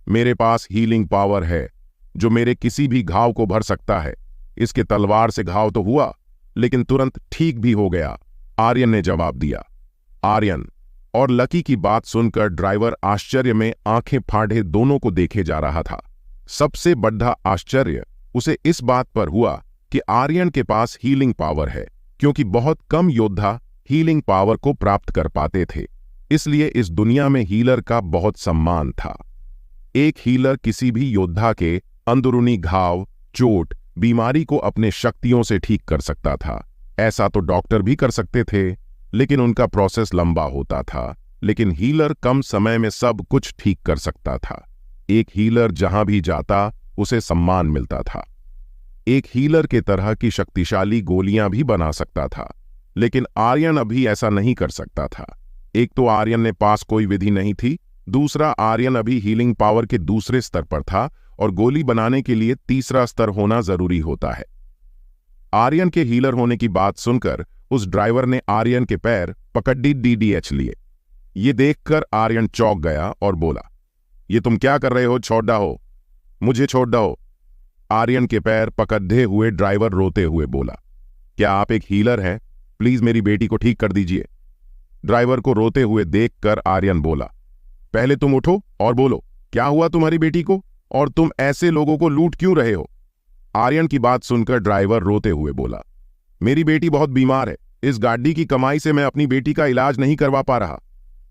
मेरे पास हीलिंग पावर है जो मेरे किसी भी घाव को भर सकता है। इसके तलवार से घाव तो हुआ, लेकिन तुरंत ठीक भी हो गया, आर्यन ने जवाब दिया। आर्यन और लकी की बात सुनकर ड्राइवर आश्चर्य में आंखें फाड़े दोनों को देखे जा रहा था। सबसे बड़ा आश्चर्य उसे इस बात पर हुआ कि आर्यन के पास हीलिंग पावर है, क्योंकि बहुत कम योद्धा हीलिंग पावर को प्राप्त कर पाते थे। इसलिए इस दुनिया में हीलर का बहुत सम्मान था। एक हीलर किसी भी योद्धा के अंदरूनी घाव, चोट, बीमारी को अपने शक्तियों से ठीक कर सकता था। ऐसा तो डॉक्टर भी कर सकते थे, लेकिन उनका प्रोसेस लंबा होता था। लेकिन हीलर कम समय में सब कुछ ठीक कर सकता था। एक हीलर जहां भी जाता उसे सम्मान मिलता था। एक हीलर के तरह की शक्तिशाली गोलियां भी बना सकता था, लेकिन आर्यन अभी ऐसा नहीं कर सकता था। एक तो आर्यन ने पास कोई विधि नहीं थी, दूसरा आर्यन अभी हीलिंग पावर के दूसरे स्तर पर था और गोली बनाने के लिए तीसरा स्तर होना जरूरी होता है। आर्यन के हीलर होने की बात सुनकर उस ड्राइवर ने आर्यन के पैर पकड़ डीडीएच लिए। ये देखकर आर्यन चौंक गया और बोला, ये तुम क्या कर रहे हो? छोड़ दो, मुझे छोड़ दो। आर्यन के पैर पकड़े हुए ड्राइवर रोते हुए बोला, क्या आप एक हीलर हैं? प्लीज मेरी बेटी को ठीक कर दीजिए। ड्राइवर को रोते हुए देखकर आर्यन बोला, पहले तुम उठो और बोलो, क्या हुआ तुम्हारी बेटी को और तुम ऐसे लोगों को लूट क्यों रहे हो? आर्यन की बात सुनकर ड्राइवर रोते हुए बोला, मेरी बेटी बहुत बीमार है। इस गाड़ी की कमाई से मैं अपनी बेटी का इलाज नहीं करवा पा रहा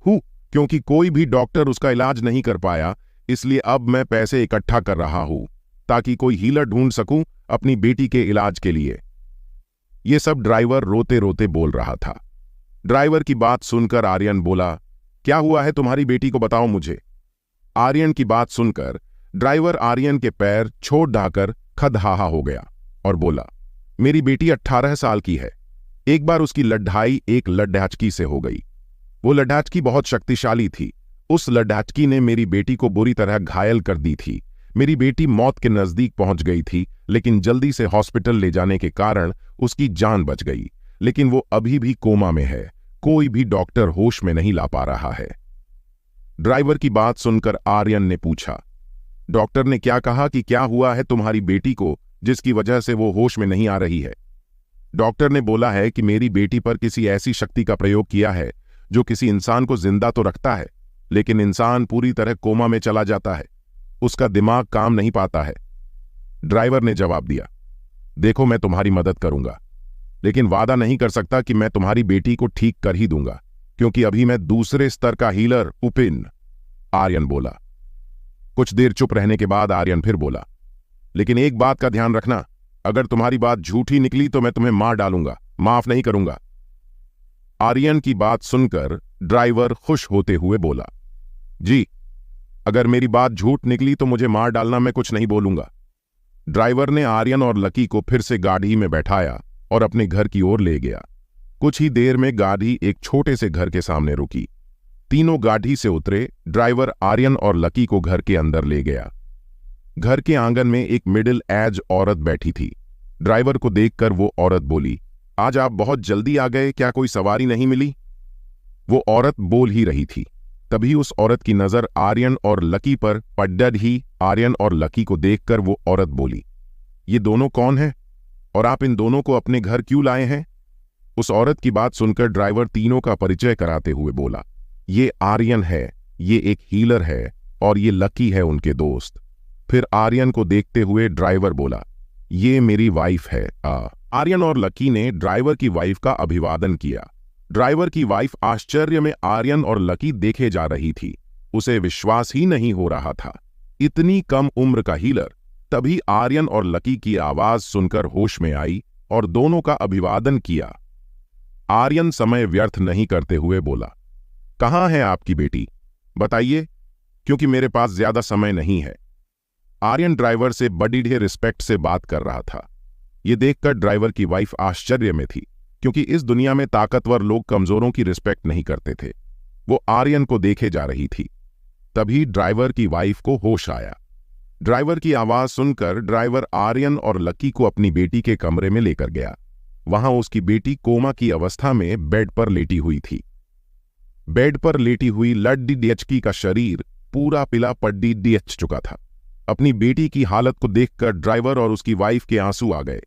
हूं, क्योंकि कोई भी डॉक्टर उसका इलाज नहीं कर पाया। इसलिए अब मैं पैसे इकट्ठा कर रहा हूं ताकि कोई हीलर ढूंढ सकूं अपनी बेटी के इलाज के लिए। यह सब ड्राइवर रोते रोते बोल रहा था। ड्राइवर की बात सुनकर आर्यन बोला, क्या हुआ है तुम्हारी बेटी को, बताओ मुझे। आर्यन की बात सुनकर ड्राइवर आर्यन के पैर छोड़ डाकर खदहाहा हो गया और बोला, मेरी बेटी 18 साल की है। एक बार उसकी लड़ाई एक लड्ढाचकी से हो गई। वो लड्ढाचकी बहुत शक्तिशाली थी। उस लड्ढाचकी ने मेरी बेटी को बुरी तरह घायल कर दी थी। मेरी बेटी मौत के नजदीक पहुंच गई थी, लेकिन जल्दी से हॉस्पिटल ले जाने के कारण उसकी जान बच गई। लेकिन वो अभी भी कोमा में है। कोई भी डॉक्टर होश में नहीं ला पा रहा है। ड्राइवर की बात सुनकर आर्यन ने पूछा, डॉक्टर ने क्या कहा कि क्या हुआ है तुम्हारी बेटी को जिसकी वजह से वो होश में नहीं आ रही है? डॉक्टर ने बोला है कि मेरी बेटी पर किसी ऐसी शक्ति का प्रयोग किया है जो किसी इंसान को जिंदा तो रखता है, लेकिन इंसान पूरी तरह कोमा में चला जाता है। उसका दिमाग काम नहीं पाता है। ड्राइवर ने जवाब दिया, देखो मैं तुम्हारी मदद करूंगा, लेकिन वादा नहीं कर सकता कि मैं तुम्हारी बेटी को ठीक कर ही दूंगा, क्योंकि अभी मैं दूसरे स्तर का हीलर उपिन। आर्यन बोला। कुछ देर चुप रहने के बाद आर्यन फिर बोला, लेकिन एक बात का ध्यान रखना, अगर तुम्हारी बात झूठी निकली तो मैं तुम्हें मार डालूंगा, माफ नहीं करूंगा। आर्यन की बात सुनकर ड्राइवर खुश होते हुए बोला, जी, अगर मेरी बात झूठ निकली तो मुझे मार डालना, मैं कुछ नहीं बोलूंगा। ड्राइवर ने आर्यन और लकी को फिर से गाड़ी में बैठाया और अपने घर की ओर ले गया। कुछ ही देर में गाड़ी एक छोटे से घर के सामने रुकी। तीनों गाड़ी से उतरे। ड्राइवर आर्यन और लकी को घर के अंदर ले गया। घर के आंगन में एक मिडिल एज औरत बैठी थी। ड्राइवर को देखकर वो औरत बोली, आज आप बहुत जल्दी आ गए, क्या कोई सवारी नहीं मिली? वो औरत बोल ही रही थी, तभी उस औरत की नजर आर्यन और लकी पर पड़ ही आर्यन और लकी को देखकर वो औरत बोली, ये दोनों कौन हैं और आप इन दोनों को अपने घर क्यों लाए हैं? उस औरत की बात सुनकर ड्राइवर तीनों का परिचय कराते हुए बोला, ये आर्यन है, ये एक हीलर है और ये लकी है उनके दोस्त। फिर आर्यन को देखते हुए ड्राइवर बोला, ये मेरी वाइफ है। आर्यन और लकी ने ड्राइवर की वाइफ का अभिवादन किया। ड्राइवर की वाइफ आश्चर्य में आर्यन और लकी देखे जा रही थी। उसे विश्वास ही नहीं हो रहा था, इतनी कम उम्र का हीलर। तभी आर्यन और लकी की आवाज सुनकर होश में आई और दोनों का अभिवादन किया। आर्यन समय व्यर्थ नहीं करते हुए बोला, कहाँ है आपकी बेटी? बताइए, क्योंकि मेरे पास ज्यादा समय नहीं है। आर्यन ड्राइवर से बड़ी ढेर रिस्पेक्ट से बात कर रहा था। यह देखकर ड्राइवर की वाइफ आश्चर्य में थी, क्योंकि इस दुनिया में ताकतवर लोग कमजोरों की रिस्पेक्ट नहीं करते थे। वो आर्यन को देखे जा रही थी। तभी ड्राइवर की वाइफ को होश आया। ड्राइवर की आवाज सुनकर ड्राइवर आर्यन और लकी को अपनी बेटी के कमरे में लेकर गया। वहां उसकी बेटी कोमा की अवस्था में बेड पर लेटी हुई थी। बेड पर लेटी हुई लड्डी डीएचकी का शरीर पूरा पिला पड्डी डीएच चुका था। अपनी बेटी की हालत को देखकर ड्राइवर और उसकी वाइफ के आंसू आ गए।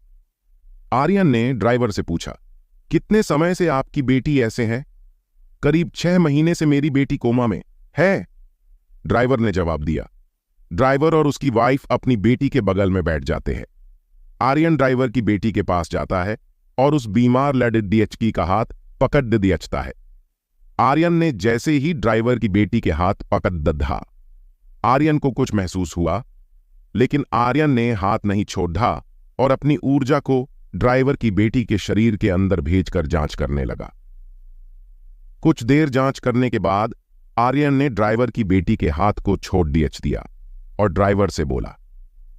आर्यन ने ड्राइवर से पूछा, कितने समय से आपकी बेटी ऐसे है? करीब 6 महीने से मेरी बेटी कोमा में है, ड्राइवर ने जवाब दिया। ड्राइवर और उसकी वाइफ अपनी बेटी के बगल में बैठ जाते हैं। आर्यन ड्राइवर की बेटी के पास जाता है और उस बीमार लड्डी डीएचकी का हाथ पकड़ दिया है। आर्यन ने जैसे ही ड्राइवर की बेटी के हाथ पकड़ दधा, आर्यन को कुछ महसूस हुआ, लेकिन आर्यन ने हाथ नहीं छोड़ा और अपनी ऊर्जा को ड्राइवर की बेटी के शरीर के अंदर भेजकर जांच करने लगा। कुछ देर जांच करने के बाद आर्यन ने ड्राइवर की बेटी के हाथ को छोड़ दिया और ड्राइवर से बोला,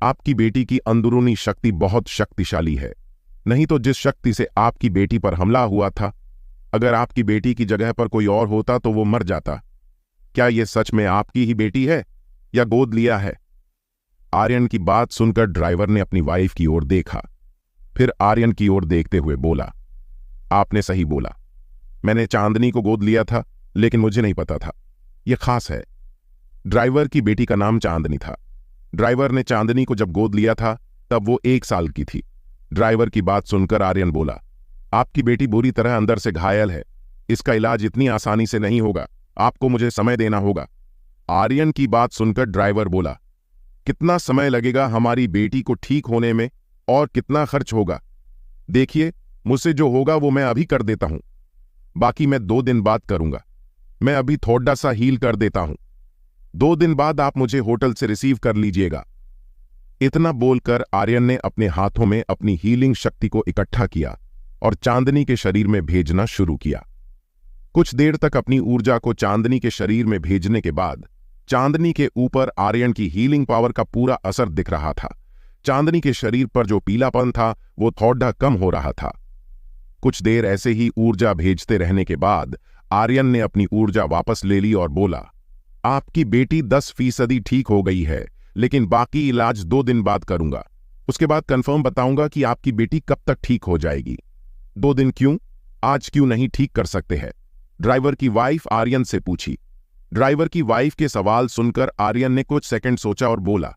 आपकी बेटी की अंदरूनी शक्ति बहुत शक्तिशाली है, नहीं तो जिस शक्ति से आपकी बेटी पर हमला हुआ था, अगर आपकी बेटी की जगह पर कोई और होता तो वो मर जाता। क्या यह सच में आपकी ही बेटी है या गोद लिया है? आर्यन की बात सुनकर ड्राइवर ने अपनी वाइफ की ओर देखा, फिर आर्यन की ओर देखते हुए बोला, आपने सही बोला, मैंने चांदनी को गोद लिया था, लेकिन मुझे नहीं पता था यह खास है। ड्राइवर की बेटी का नाम चांदनी था। ड्राइवर ने चांदनी को जब गोद लिया था तब वो 1 साल की थी। ड्राइवर की बात सुनकर आर्यन बोला, आपकी बेटी बुरी तरह अंदर से घायल है, इसका इलाज इतनी आसानी से नहीं होगा, आपको मुझे समय देना होगा। आर्यन की बात सुनकर ड्राइवर बोला, कितना समय लगेगा हमारी बेटी को ठीक होने में और कितना खर्च होगा? देखिए, मुझसे जो होगा वो मैं अभी कर देता हूं, बाकी मैं 2 दिन बाद करूंगा। मैं अभी थोड़ा सा हील कर देता हूं, 2 दिन बाद आप मुझे होटल से रिसीव कर लीजिएगा। इतना बोलकर आर्यन ने अपने हाथों में अपनी हीलिंग शक्ति को इकट्ठा किया और चांदनी के शरीर में भेजना शुरू किया। कुछ देर तक अपनी ऊर्जा को चांदनी के शरीर में भेजने के बाद चांदनी के ऊपर आर्यन की हीलिंग पावर का पूरा असर दिख रहा था। चांदनी के शरीर पर जो पीलापन था वो थोड़ा कम हो रहा था। कुछ देर ऐसे ही ऊर्जा भेजते रहने के बाद आर्यन ने अपनी ऊर्जा वापस ले ली और बोला, आपकी बेटी 10% ठीक हो गई है, लेकिन बाकी इलाज 2 दिन बाद करूंगा। उसके बाद कंफर्म बताऊंगा कि आपकी बेटी कब तक ठीक हो जाएगी। 2 दिन क्यों, आज क्यों नहीं ठीक कर सकते हैं? ड्राइवर की वाइफ आर्यन से पूछी। ड्राइवर की वाइफ के सवाल सुनकर आर्यन ने कुछ सेकंड सोचा और बोला,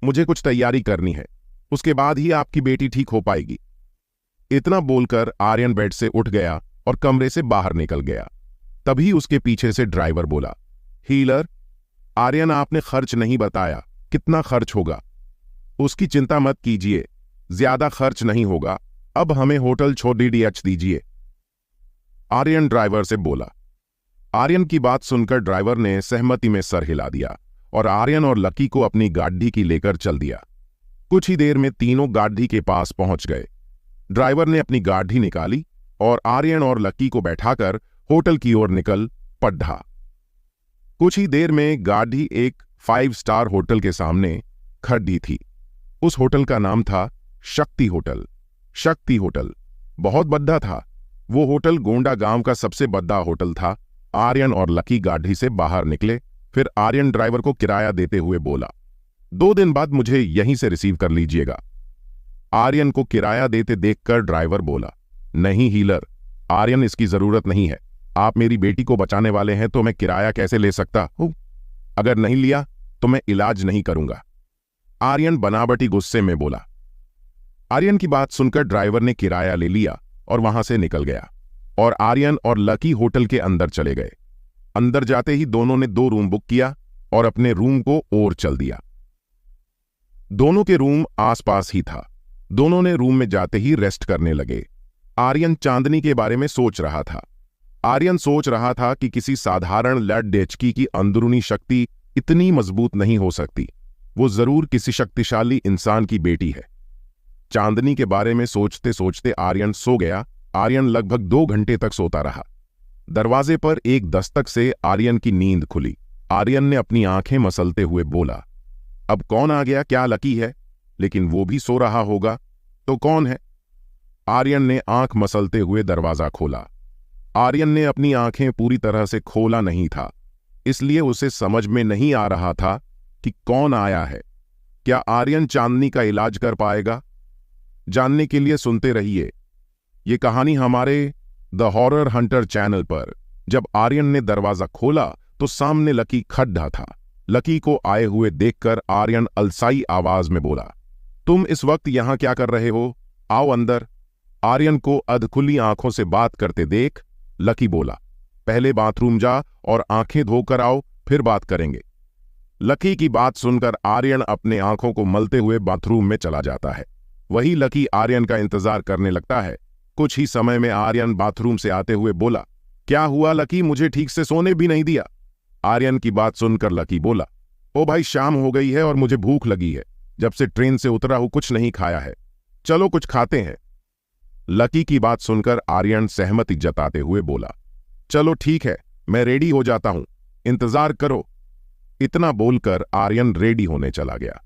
मुझे कुछ तैयारी करनी है, उसके बाद ही आपकी बेटी ठीक हो पाएगी। इतना बोलकर आर्यन बेड से उठ गया और कमरे से बाहर निकल गया। तभी उसके पीछे से ड्राइवर बोला, हीलर, आर्यन आपने खर्च नहीं बताया, कितना खर्च होगा? उसकी चिंता मत कीजिए, ज्यादा खर्च नहीं होगा, अब हमें होटल छोड़ दीजिए, आर्यन ड्राइवर से बोला। आर्यन की बात सुनकर ड्राइवर ने सहमति में सर हिला दिया और आर्यन और लकी को अपनी गाड़ी की लेकर चल दिया। कुछ ही देर में तीनों गाड़ी के पास पहुंच गए। ड्राइवर ने अपनी गाड़ी निकाली और आर्यन और लकी को बैठाकर होटल की ओर निकल पड़ा। कुछ ही देर में गाड़ी एक 5 स्टार होटल के सामने खड़ी थी। उस होटल का नाम था शक्ति होटल। शक्ति होटल बहुत बड़ा था। वो होटल गोंडा गांव का सबसे बड़ा होटल था। आर्यन और लकी गाड़ी से बाहर निकले। फिर आर्यन ड्राइवर को किराया देते हुए बोला, 2 दिन बाद मुझे यहीं से रिसीव कर लीजिएगा। आर्यन को किराया देते देखकर ड्राइवर बोला, नहीं हीलर, आर्यन इसकी जरूरत नहीं है, आप मेरी बेटी को बचाने वाले हैं तो मैं किराया कैसे ले सकता हूं? अगर नहीं लिया तो मैं इलाज नहीं करूंगा, आर्यन बनावटी गुस्से में बोला। आर्यन की बात सुनकर ड्राइवर ने किराया ले लिया और वहां से निकल गया और आर्यन और लकी होटल के अंदर चले गए। अंदर जाते ही दोनों ने 2 रूम बुक किया और अपने रूम को और चल दिया। दोनों के रूम आसपास ही था। दोनों ने रूम में जाते ही रेस्ट करने लगे। आर्यन चांदनी के बारे में सोच रहा था। आर्यन सोच रहा था कि किसी साधारण लड़डेचकी की अंदरूनी शक्ति इतनी मजबूत नहीं हो सकती। वो जरूर किसी शक्तिशाली इंसान की बेटी है। चांदनी के बारे में सोचते सोचते आर्यन सो गया। आर्यन लगभग 2 घंटे तक सोता रहा। दरवाजे पर एक दस्तक से आर्यन की नींद खुली। आर्यन ने अपनी आंखें मसलते हुए बोला, अब कौन आ गया? क्या लकी है? लेकिन वो भी सो रहा होगा तो कौन है? आर्यन ने आंख मसलते हुए दरवाजा खोला। आर्यन ने अपनी आंखें पूरी तरह से खोला नहीं था, इसलिए उसे समझ में नहीं आ रहा था कि कौन आया है। क्या आर्यन चांदनी का इलाज कर पाएगा? जानने के लिए सुनते रहिए ये कहानी हमारे द हॉरर हंटर चैनल पर। जब आर्यन ने दरवाजा खोला तो सामने लकी खड़ा था। लकी को आए हुए देखकर आर्यन अलसाई आवाज में बोला, तुम इस वक्त यहां क्या कर रहे हो? आओ अंदर। आर्यन को अधखुली आंखों से बात करते देख लकी बोला, पहले बाथरूम जा और आंखें धोकर आओ, फिर बात करेंगे। लकी की बात सुनकर आर्यन अपने आंखों को मलते हुए बाथरूम में चला जाता है। वही लकी आर्यन का इंतजार करने लगता है। कुछ ही समय में आर्यन बाथरूम से आते हुए बोला, क्या हुआ लकी? मुझे ठीक से सोने भी नहीं दिया। आर्यन की बात सुनकर लकी बोला, ओ भाई, शाम हो गई है और मुझे भूख लगी है। जब से ट्रेन से उतरा हूं कुछ नहीं खाया है, चलो कुछ खाते हैं। लकी की बात सुनकर आर्यन सहमति जताते हुए बोला, चलो ठीक है, मैं रेडी हो जाता हूं, इंतजार करो। इतना बोलकर आर्यन रेडी होने चला गया।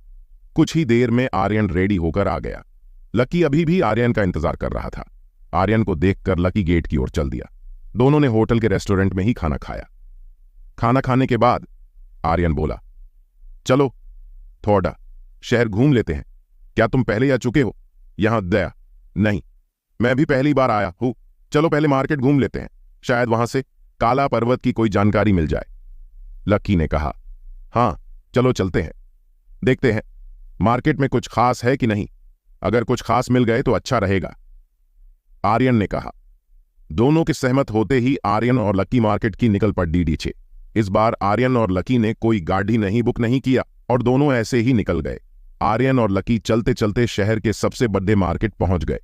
कुछ ही देर में आर्यन रेडी होकर आ गया। लकी अभी भी आर्यन का इंतजार कर रहा था। आर्यन को देखकर लकी गेट की ओर चल दिया। दोनों ने होटल के रेस्टोरेंट में ही खाना खाया। खाना खाने के बाद आर्यन बोला, चलो थोड़ा शहर घूम लेते हैं। क्या तुम पहले आ चुके हो यहां? दया, नहीं, मैं भी पहली बार आया हूं। चलो पहले मार्केट घूम लेते हैं, शायद वहां से काला पर्वत की कोई जानकारी मिल जाए। लकी ने कहा, हां चलो चलते हैं, देखते हैं मार्केट में कुछ खास है कि नहीं। अगर कुछ खास मिल गए तो अच्छा रहेगा, आर्यन ने कहा। दोनों के सहमत होते ही आर्यन और लकी मार्केट की निकल पड़ी पीछे। इस बार आर्यन और लकी ने कोई गाड़ी नहीं बुक नहीं किया और दोनों ऐसे ही निकल गए। आर्यन और लकी चलते चलते शहर के सबसे बड़े मार्केट पहुंच गए।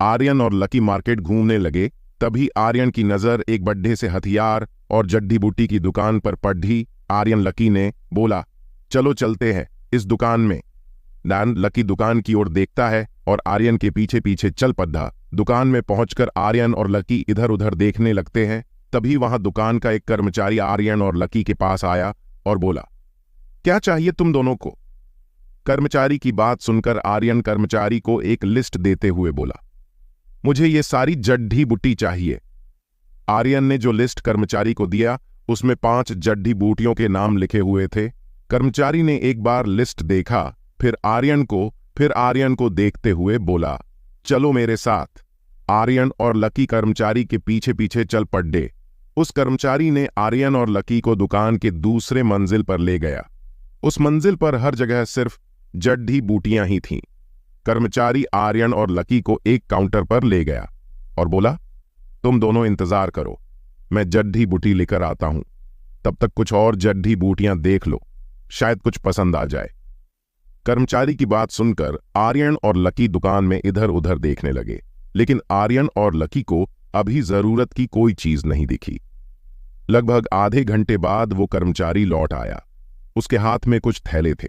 आर्यन और लकी मार्केट घूमने लगे, तभी आर्यन की नजर एक बड्ढे से हथियार और जड्डी बूटी की दुकान पर पड़ी। आर्यन लकी ने बोला, चलो चलते हैं इस दुकान में। लकी दुकान की ओर देखता है और आर्यन के पीछे पीछे चल पड़ा। दुकान में पहुंचकर आर्यन और लकी इधर उधर देखने लगते हैं। तभी वहां दुकान का एक कर्मचारी आर्यन और लकी के पास आया और बोला, क्या चाहिए तुम दोनों को? कर्मचारी की बात सुनकर आर्यन कर्मचारी को एक लिस्ट देते हुए बोला, मुझे ये सारी जड्डी बूटी चाहिए। आर्यन ने जो लिस्ट कर्मचारी को दिया उसमें 5 जड्डी बूटियों के नाम लिखे हुए थे। कर्मचारी ने एक बार लिस्ट देखा, फिर आर्यन को देखते हुए बोला, चलो मेरे साथ। आर्यन और लकी कर्मचारी के पीछे पीछे चल पड़े। उस कर्मचारी ने आर्यन और लकी को दुकान के दूसरे मंजिल पर ले गया। उस मंजिल पर हर जगह सिर्फ जड्डी बूटियां ही थीं। कर्मचारी आर्यन और लकी को एक काउंटर पर ले गया और बोला, तुम दोनों इंतजार करो, मैं जड्डी बूटी लेकर आता हूं। तब तक कुछ और जड्डी बूटियां देख लो, शायद कुछ पसंद आ जाए। कर्मचारी की बात सुनकर आर्यन और लकी दुकान में इधर उधर देखने लगे, लेकिन आर्यन और लकी को अभी जरूरत की कोई चीज नहीं दिखी। लगभग आधे घंटे बाद वो कर्मचारी लौट आया। उसके हाथ में कुछ थैले थे।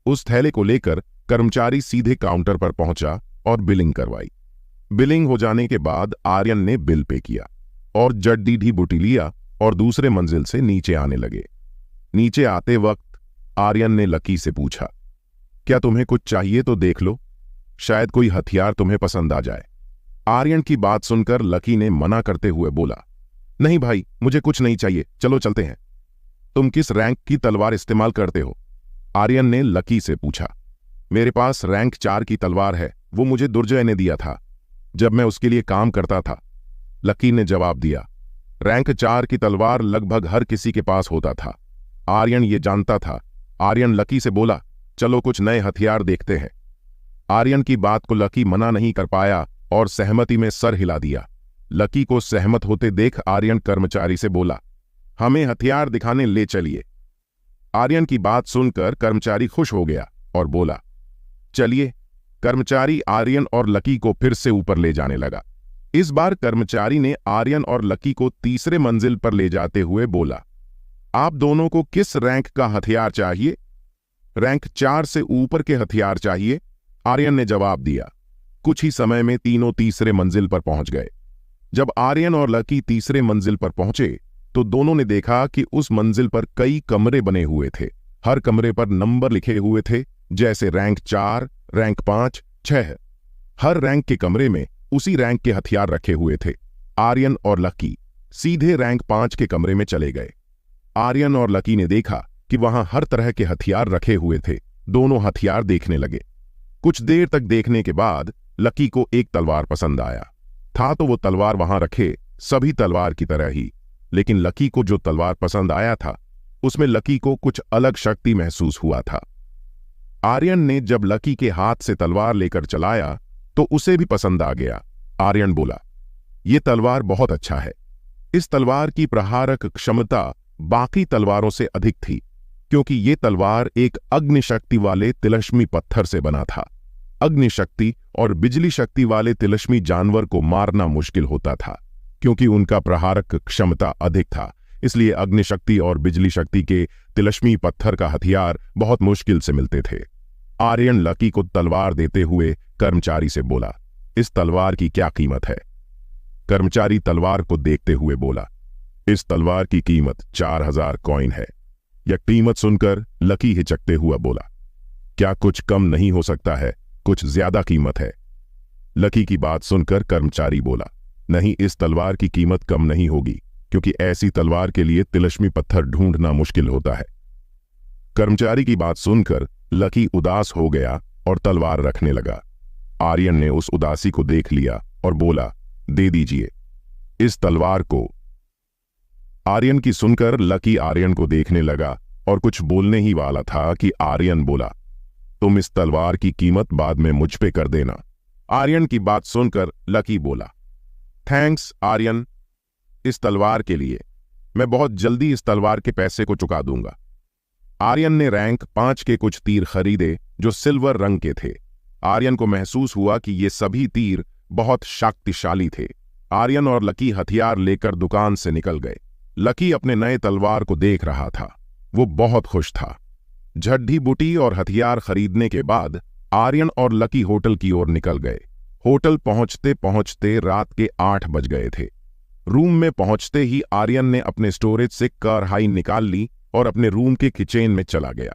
उस थैले को लेकर कर्मचारी सीधे काउंटर पर पहुंचा और बिलिंग करवाई। बिलिंग हो जाने के बाद आर्यन ने बिल पे किया और जड्डी बूटी लिया और दूसरे मंजिल से नीचे आने लगे। नीचे आते वक्त आर्यन ने लकी से पूछा, क्या तुम्हें कुछ चाहिए तो देख लो, शायद कोई हथियार तुम्हें पसंद आ जाए। आर्यन की बात सुनकर लकी ने मना करते हुए बोला, नहीं भाई, मुझे कुछ नहीं चाहिए, चलो चलते हैं। तुम किस रैंक की तलवार इस्तेमाल करते हो? आर्यन ने लकी से पूछा। मेरे पास रैंक 4 की तलवार है, वो मुझे दुर्जय ने दिया था जब मैं उसके लिए काम करता था, लकी ने जवाब दिया। रैंक 4 की तलवार लगभग हर किसी के पास होता था। आर्यन ये जानता था। आर्यन लकी से बोला, चलो कुछ नए हथियार देखते हैं। आर्यन की बात को लकी मना नहीं कर पाया और सहमति में सर हिला दिया। लकी को सहमत होते देख आर्यन कर्मचारी से बोला, हमें हथियार दिखाने ले चलिए। आर्यन की बात सुनकर कर्मचारी खुश हो गया और बोला, चलिए। कर्मचारी आर्यन और लकी को फिर से ऊपर ले जाने लगा। इस बार कर्मचारी ने आर्यन और लकी को तीसरे मंजिल पर ले जाते हुए बोला, आप दोनों को किस रैंक का हथियार चाहिए? रैंक 4 से ऊपर के हथियार चाहिए, आर्यन ने जवाब दिया। कुछ ही समय में तीनों तीसरे मंजिल पर पहुंच गए। जब आर्यन और लकी तीसरे मंजिल पर पहुंचे तो दोनों ने देखा कि उस मंजिल पर कई कमरे बने हुए थे। हर कमरे पर नंबर लिखे हुए थे, जैसे रैंक 4, रैंक 5, 6। हर रैंक के कमरे में उसी रैंक के हथियार रखे हुए थे। आर्यन और लकी सीधे रैंक 5 के कमरे में चले गए। आर्यन और लकी ने देखा कि वहां हर तरह के हथियार रखे हुए थे। दोनों हथियार देखने लगे। कुछ देर तक देखने के बाद लकी को एक तलवार पसंद आया। था तो वो तलवार वहां रखे सभी तलवार की तरह ही, लेकिन लकी को जो तलवार पसंद आया था उसमें लकी को कुछ अलग शक्ति महसूस हुआ था। आर्यन ने जब लकी के हाथ से तलवार लेकर चलाया तो उसे भी पसंद आ गया। आर्यन बोला, ये तलवार बहुत अच्छा है। इस तलवार की प्रहारक क्षमता बाकी तलवारों से अधिक थी, क्योंकि ये तलवार एक अग्नि शक्ति वाले तिलस्मी पत्थर से बना था। अग्नि शक्ति और बिजली शक्ति वाले तिलस्मी जानवर को मारना मुश्किल होता था, क्योंकि उनका प्रहारक क्षमता अधिक था। इसलिए अग्नि शक्ति और बिजली शक्ति के तिलस्मी पत्थर का हथियार बहुत मुश्किल से मिलते थे। आर्यन लकी को तलवार देते हुए कर्मचारी से बोला, इस तलवार की क्या कीमत है? कर्मचारी तलवार को देखते हुए बोला, इस तलवार की कीमत 4000 कॉइन है। यह कीमत सुनकर लकी हिचकते हुआ बोला, क्या कुछ कम नहीं हो सकता है? कुछ ज्यादा कीमत है। लकी की बात सुनकर कर्मचारी बोला, नहीं, इस तलवार की कीमत कम नहीं होगी, क्योंकि ऐसी तलवार के लिए तिलस्मी पत्थर ढूंढना मुश्किल होता है। कर्मचारी की बात सुनकर लकी उदास हो गया और तलवार रखने लगा। आर्यन ने उस उदासी को देख लिया और बोला, दे दीजिए इस तलवार को। आर्यन की सुनकर लकी आर्यन को देखने लगा और कुछ बोलने ही वाला था कि आर्यन बोला, तुम इस तलवार की कीमत बाद में मुझ पे कर देना। आर्यन की बात सुनकर लकी बोला, थैंक्स आर्यन, इस तलवार के लिए मैं बहुत जल्दी इस तलवार के पैसे को चुका दूंगा। आर्यन ने रैंक 5 के कुछ तीर खरीदे जो सिल्वर रंग के थे। आर्यन को महसूस हुआ कि ये सभी तीर बहुत शक्तिशाली थे। आर्यन और लकी हथियार लेकर दुकान से निकल गए। लकी अपने नए तलवार को देख रहा था। वो बहुत खुश था। झड्डी बूटी और हथियार खरीदने के बाद आर्यन और लकी होटल की ओर निकल गए। होटल पहुंचते पहुंचते रात के 8 बज गए थे। रूम में पहुंचते ही आर्यन ने अपने स्टोरेज से कढ़ाई निकाल ली और अपने रूम के किचन में चला गया।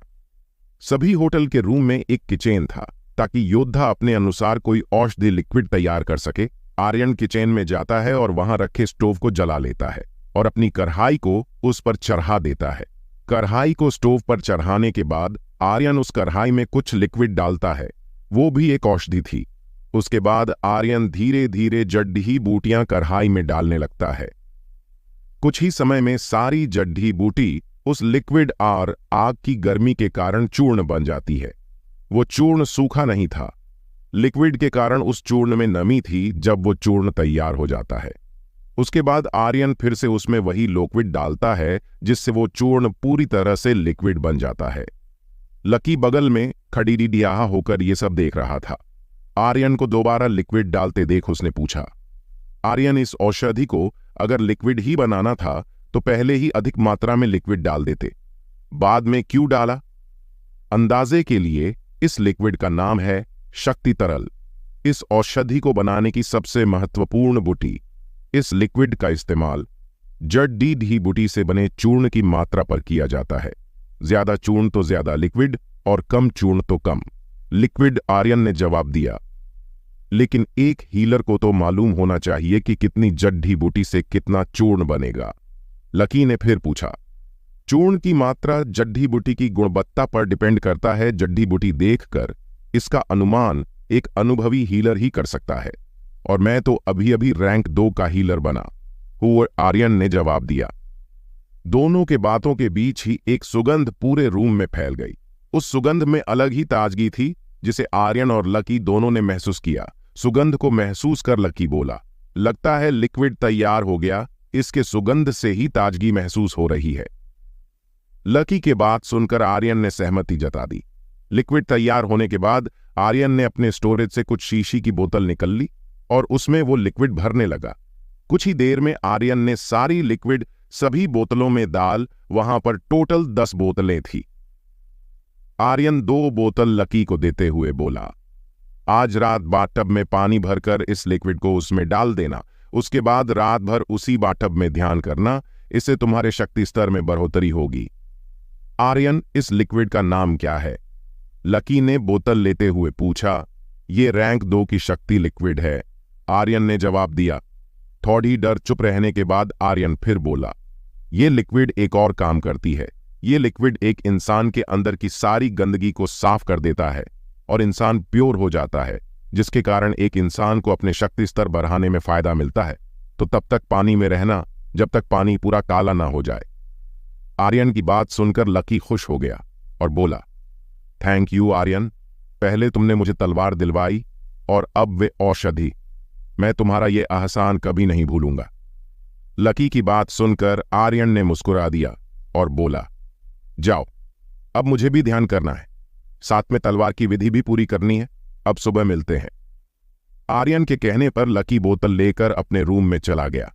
सभी होटल के रूम में एक किचन था, ताकि योद्धा अपने अनुसार कोई औषधि लिक्विड तैयार कर सके। आर्यन किचन में जाता है और वहां रखे स्टोव को जला लेता है और अपनी कढ़ाई को उस पर चढ़ा देता है। कढ़ाई को स्टोव पर चढ़ाने के बाद आर्यन उस कढ़ाई में कुछ लिक्विड डालता है, वो भी एक औषधि थी। उसके बाद आर्यन धीरे धीरे जड्डी बूटियां कढ़ाई में डालने लगता है। कुछ ही समय में सारी जड्डी बूटी उस लिक्विड और आग की गर्मी के कारण चूर्ण बन जाती है। वो चूर्ण सूखा नहीं था, लिक्विड के कारण उस चूर्ण में नमी थी। जब वो चूर्ण तैयार हो जाता है, उसके बाद आर्यन फिर से उसमें वही लिक्विड डालता है, जिससे वो चूर्ण पूरी तरह से लिक्विड बन जाता है। लकी बगल में खड़ीडियाहा होकर ये सब देख रहा था। आर्यन को दोबारा लिक्विड डालते देख उसने पूछा, आर्यन, इस औषधि को अगर लिक्विड ही बनाना था तो पहले ही अधिक मात्रा में लिक्विड डाल देते, बाद में क्यों डाला? अंदाजे के लिए इस लिक्विड का नाम है शक्ति तरल। इस औषधि को बनाने की सबसे महत्वपूर्ण बूटी। इस लिक्विड का इस्तेमाल जड़ी बूटी से बने चूर्ण की मात्रा पर किया जाता है। ज्यादा चूर्ण तो ज्यादा लिक्विड और कम चूर्ण तो कम लिक्विड, आर्यन ने जवाब दिया। लेकिन एक हीलर को तो मालूम होना चाहिए कि कितनी जड़ी बूटी से कितना चूर्ण बनेगा। लकी ने फिर पूछा, चूर्ण की मात्रा जड़ी बूटी की गुणवत्ता पर डिपेंड करता है। जड़ी बूटी देखकर इसका अनुमान एक अनुभवी हीलर ही कर सकता है, और मैं तो अभी अभी रैंक 2 का हीलर बना। आर्यन ने जवाब दिया। दोनों के बातों के बीच ही एक सुगंध पूरे रूम में फैल गई। उस सुगंध में अलग ही ताजगी थी जिसे आर्यन और लकी दोनों ने महसूस किया। सुगंध को महसूस कर लकी बोला, लगता है लिक्विड तैयार हो गया, इसके सुगंध से ही ताजगी महसूस हो रही है। लकी के बात सुनकर आर्यन ने सहमति जता दी। लिक्विड तैयार होने के बाद आर्यन ने अपने स्टोरेज से कुछ शीशी की बोतल निकल ली और उसमें वो लिक्विड भरने लगा। कुछ ही देर में आर्यन ने सारी लिक्विड सभी बोतलों में डाल वहां पर टोटल 10 बोतलें थी। आर्यन 2 बोतल लकी को देते हुए बोला, आज रात बाथटब में पानी भरकर इस लिक्विड को उसमें डाल देना, उसके बाद रात भर उसी बाथटब में ध्यान करना, इससे तुम्हारे शक्ति स्तर में बढ़ोतरी होगी। आर्यन, इस लिक्विड का नाम क्या है? लकी ने बोतल लेते हुए पूछा। ये रैंक 2 की शक्ति लिक्विड है, आर्यन ने जवाब दिया। थोड़ी देर चुप रहने के बाद आर्यन फिर बोला, ये लिक्विड एक और काम करती है। ये लिक्विड एक इंसान के अंदर की सारी गंदगी को साफ कर देता है और इंसान प्योर हो जाता है, जिसके कारण एक इंसान को अपने शक्ति स्तर बढ़ाने में फायदा मिलता है। तो तब तक पानी में रहना जब तक पानी पूरा काला ना हो जाए। आर्यन की बात सुनकर लकी खुश हो गया और बोला, थैंक यू आर्यन, पहले तुमने मुझे तलवार दिलवाई और अब वे औषधि, मैं तुम्हारा ये एहसान कभी नहीं भूलूंगा। लकी की बात सुनकर आर्यन ने मुस्कुरा दिया और बोला, जाओ, अब मुझे भी ध्यान करना है, साथ में तलवार की विधि भी पूरी करनी है, अब सुबह मिलते हैं। आर्यन के कहने पर लकी बोतल लेकर अपने रूम में चला गया।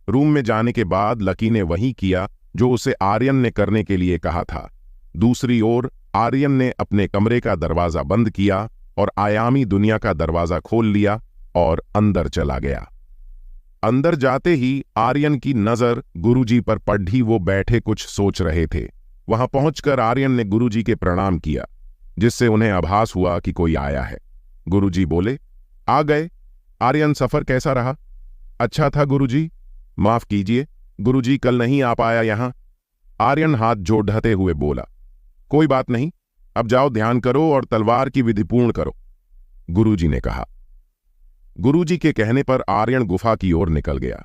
रूम में जाने के बाद लकी ने वही किया जो उसे आर्यन ने करने के लिए कहा था। दूसरी ओर आर्यन ने अपने कमरे का दरवाजा बंद किया और आयामी दुनिया का दरवाजा खोल लिया और अंदर चला गया। अंदर जाते ही आर्यन की नजर गुरुजी पर पड़ी। वो बैठे कुछ सोच रहे थे। वहां पहुंचकर आर्यन ने गुरुजी के प्रणाम किया, जिससे उन्हें आभास हुआ कि कोई आया है। गुरुजी बोले, आ गए। आर्यन, सफर कैसा रहा? अच्छा था गुरुजी। माफ कीजिए गुरुजी, कल नहीं आ पाया यहां। आर्यन हाथ जोड़ते हुए बोला, कोई बात नहीं, अब जाओ ध्यान करो और तलवार की विधि पूर्ण करो, गुरुजी ने कहा। गुरुजी के कहने पर आर्यन गुफा की ओर निकल गया।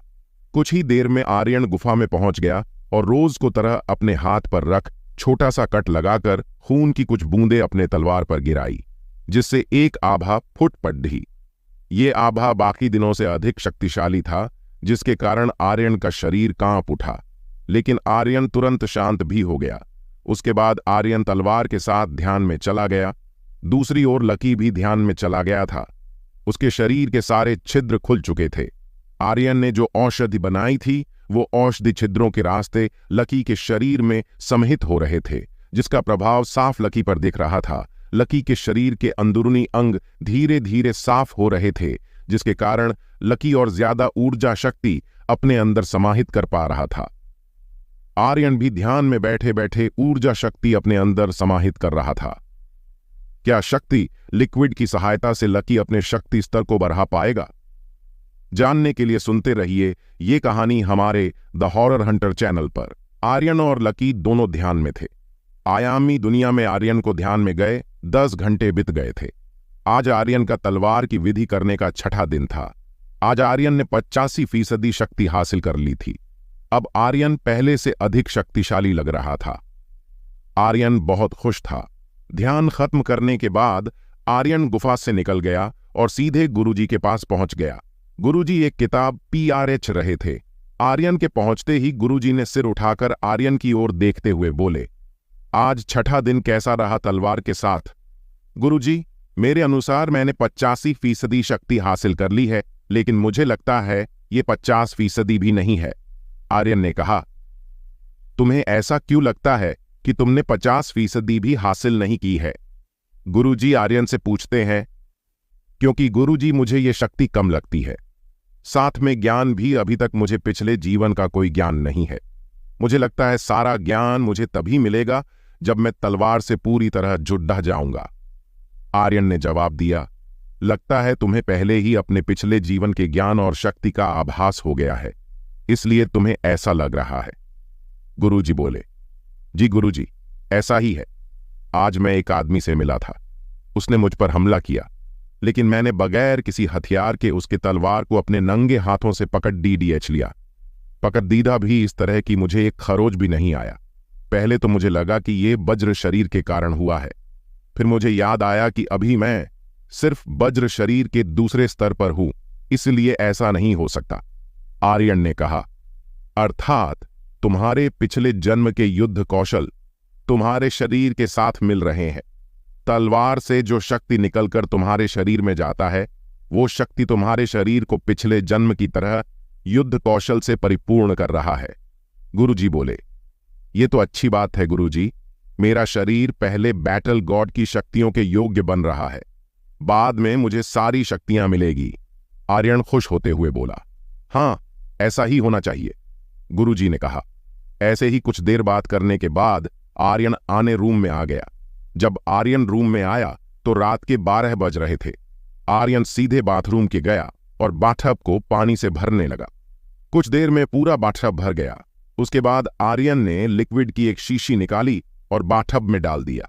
कुछ ही देर में आर्यन गुफा में पहुंच गया और रोज को तरह अपने हाथ पर रख छोटा सा कट लगाकर खून की कुछ बूंदें अपने तलवार पर गिराई, जिससे एक आभा फूट पड़ी। ये आभा बाकी दिनों से अधिक शक्तिशाली था, जिसके कारण आर्यन का शरीर कांप उठा, लेकिन आर्यन तुरंत शांत भी हो गया। उसके बाद आर्यन तलवार के साथ ध्यान में चला गया। दूसरी ओर लकी भी ध्यान में चला गया था। उसके शरीर के सारे छिद्र खुल चुके थे। आर्यन ने जो औषधि बनाई थी वो औषधि छिद्रों के रास्ते लकी के शरीर में समाहित हो रहे थे, जिसका प्रभाव साफ लकी पर दिख रहा था। लकी के शरीर के अंदरूनी अंग धीरे धीरे साफ हो रहे थे, जिसके कारण लकी और ज्यादा ऊर्जा शक्ति अपने अंदर समाहित कर पा रहा था। आर्यन भी ध्यान में बैठे बैठे ऊर्जा शक्ति अपने अंदर समाहित कर रहा था। क्या शक्ति लिक्विड की सहायता से लकी अपने शक्ति स्तर को बढ़ा पाएगा? जानने के लिए सुनते रहिए ये कहानी हमारे द हॉरर हंटर चैनल पर। आर्यन और लकी दोनों ध्यान में थे। आयामी दुनिया में आर्यन को ध्यान में गए 10 घंटे बीत गए थे। आज आर्यन का तलवार की विधि करने का 6ठा दिन था। आज आर्यन ने 85% शक्ति हासिल कर ली थी। अब आर्यन पहले से अधिक शक्तिशाली लग रहा था। आर्यन बहुत खुश था। ध्यान खत्म करने के बाद आर्यन गुफा से निकल गया और सीधे गुरुजी के पास पहुंच गया। गुरुजी एक किताब पढ़ रहे थे। आर्यन के पहुंचते ही गुरुजी ने सिर उठाकर आर्यन की ओर देखते हुए बोले, आज 6ठा दिन कैसा रहा तलवार के साथ? गुरुजी, मेरे अनुसार मैंने 85% शक्ति हासिल कर ली है, लेकिन मुझे लगता है ये 50% भी नहीं है, आर्यन ने कहा। तुम्हें ऐसा क्यों लगता है कि तुमने 50% भी हासिल नहीं की है? गुरुजी आर्यन से पूछते हैं। क्योंकि गुरुजी, मुझे ये शक्ति कम लगती है। साथ में ज्ञान भी अभी तक मुझे पिछले जीवन का कोई ज्ञान नहीं है। मुझे लगता है सारा ज्ञान मुझे तभी मिलेगा जब मैं तलवार से पूरी तरह जुड़ जाऊंगा, आर्यन ने जवाब दिया। लगता है तुम्हें पहले ही अपने पिछले जीवन के ज्ञान और शक्ति का आभास हो गया है, इसलिए तुम्हें ऐसा लग रहा है, गुरुजी बोले। जी गुरुजी, ऐसा ही है। आज मैं एक आदमी से मिला था। उसने मुझ पर हमला किया, लेकिन मैंने बगैर किसी हथियार के उसके तलवार को अपने नंगे हाथों से पकड़ डीडीएच लिया। पकड़दीदा भी इस तरह की मुझे एक खरोच भी नहीं आया। पहले तो मुझे लगा कि ये वज्र शरीर के कारण हुआ है, फिर मुझे याद आया कि अभी मैं सिर्फ वज्र शरीर के दूसरे स्तर पर हूं, इसलिए ऐसा नहीं हो सकता। आर्यन ने कहा, अर्थात तुम्हारे पिछले जन्म के युद्ध कौशल तुम्हारे शरीर के साथ मिल रहे हैं। तलवार से जो शक्ति निकलकर तुम्हारे शरीर में जाता है, वो शक्ति तुम्हारे शरीर को पिछले जन्म की तरह युद्ध कौशल से परिपूर्ण कर रहा है। गुरुजी बोले, ये तो अच्छी बात है गुरुजी, मेरा शरीर पहले बैटल गॉड की शक्तियों के योग्य बन रहा है, बाद में मुझे सारी शक्तियां मिलेगी। आर्यन खुश होते हुए बोला, हां, ऐसा ही होना चाहिए। गुरुजी ने कहा। ऐसे ही कुछ देर बात करने के बाद आर्यन आने रूम में आ गया। जब आर्यन रूम में आया तो रात के 12 बज रहे थे। आर्यन सीधे बाथरूम के गया और बाथटब को पानी से भरने लगा। कुछ देर में पूरा बाथटब भर गया। उसके बाद आर्यन ने लिक्विड की एक शीशी निकाली और बाथटब में डाल दिया।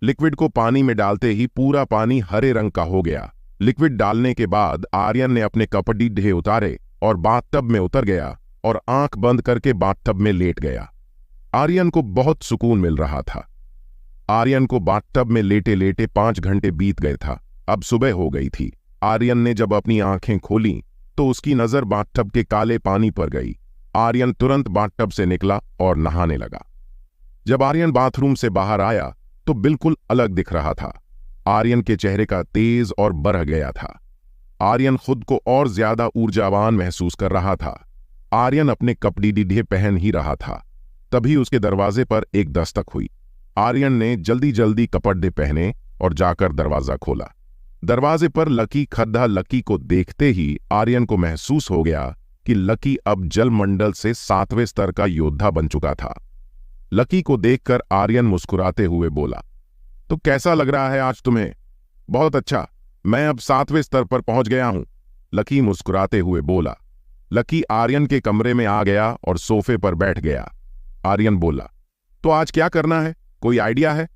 लिक्विड को पानी में डालते ही पूरा पानी हरे रंग का हो गया। लिक्विड डालने के बाद आर्यन ने अपने कपड़े ढे उतारे और बाथटब में उतर गया और आंख बंद करके बाथटब में लेट गया। आर्यन को बहुत सुकून मिल रहा था। आर्यन को बाथटब में लेटे लेटे 5 घंटे बीत गए था। अब सुबह हो गई थी। आर्यन ने जब अपनी आंखें खोली तो उसकी नजर बाथटब के काले पानी पर गई। आर्यन तुरंत बाथटब से निकला और नहाने लगा। जब आर्यन बाथरूम से बाहर आया तो बिल्कुल अलग दिख रहा था। आर्यन के चेहरे का तेज और बढ़ गया था। आर्यन खुद को और ज्यादा ऊर्जावान महसूस कर रहा था। आर्यन अपने कपड़े ढीढ़े पहन ही रहा था, तभी उसके दरवाजे पर एक दस्तक हुई। आर्यन ने जल्दी जल्दी कपड़े पहने और जाकर दरवाजा खोला। दरवाजे पर लकी खड़ा। लकी को देखते ही आर्यन को महसूस हो गया कि लकी अब जल मंडल से 7वें स्तर का योद्धा बन चुका था। लकी को देखकर आर्यन मुस्कुराते हुए बोला, तो कैसा लग रहा है आज तुम्हें? बहुत अच्छा, मैं अब 7वें स्तर पर पहुंच गया हूं। लकी मुस्कुराते हुए बोला। लकी आर्यन के कमरे में आ गया और सोफे पर बैठ गया। आर्यन बोला, तो आज क्या करना है? कोई आइडिया है?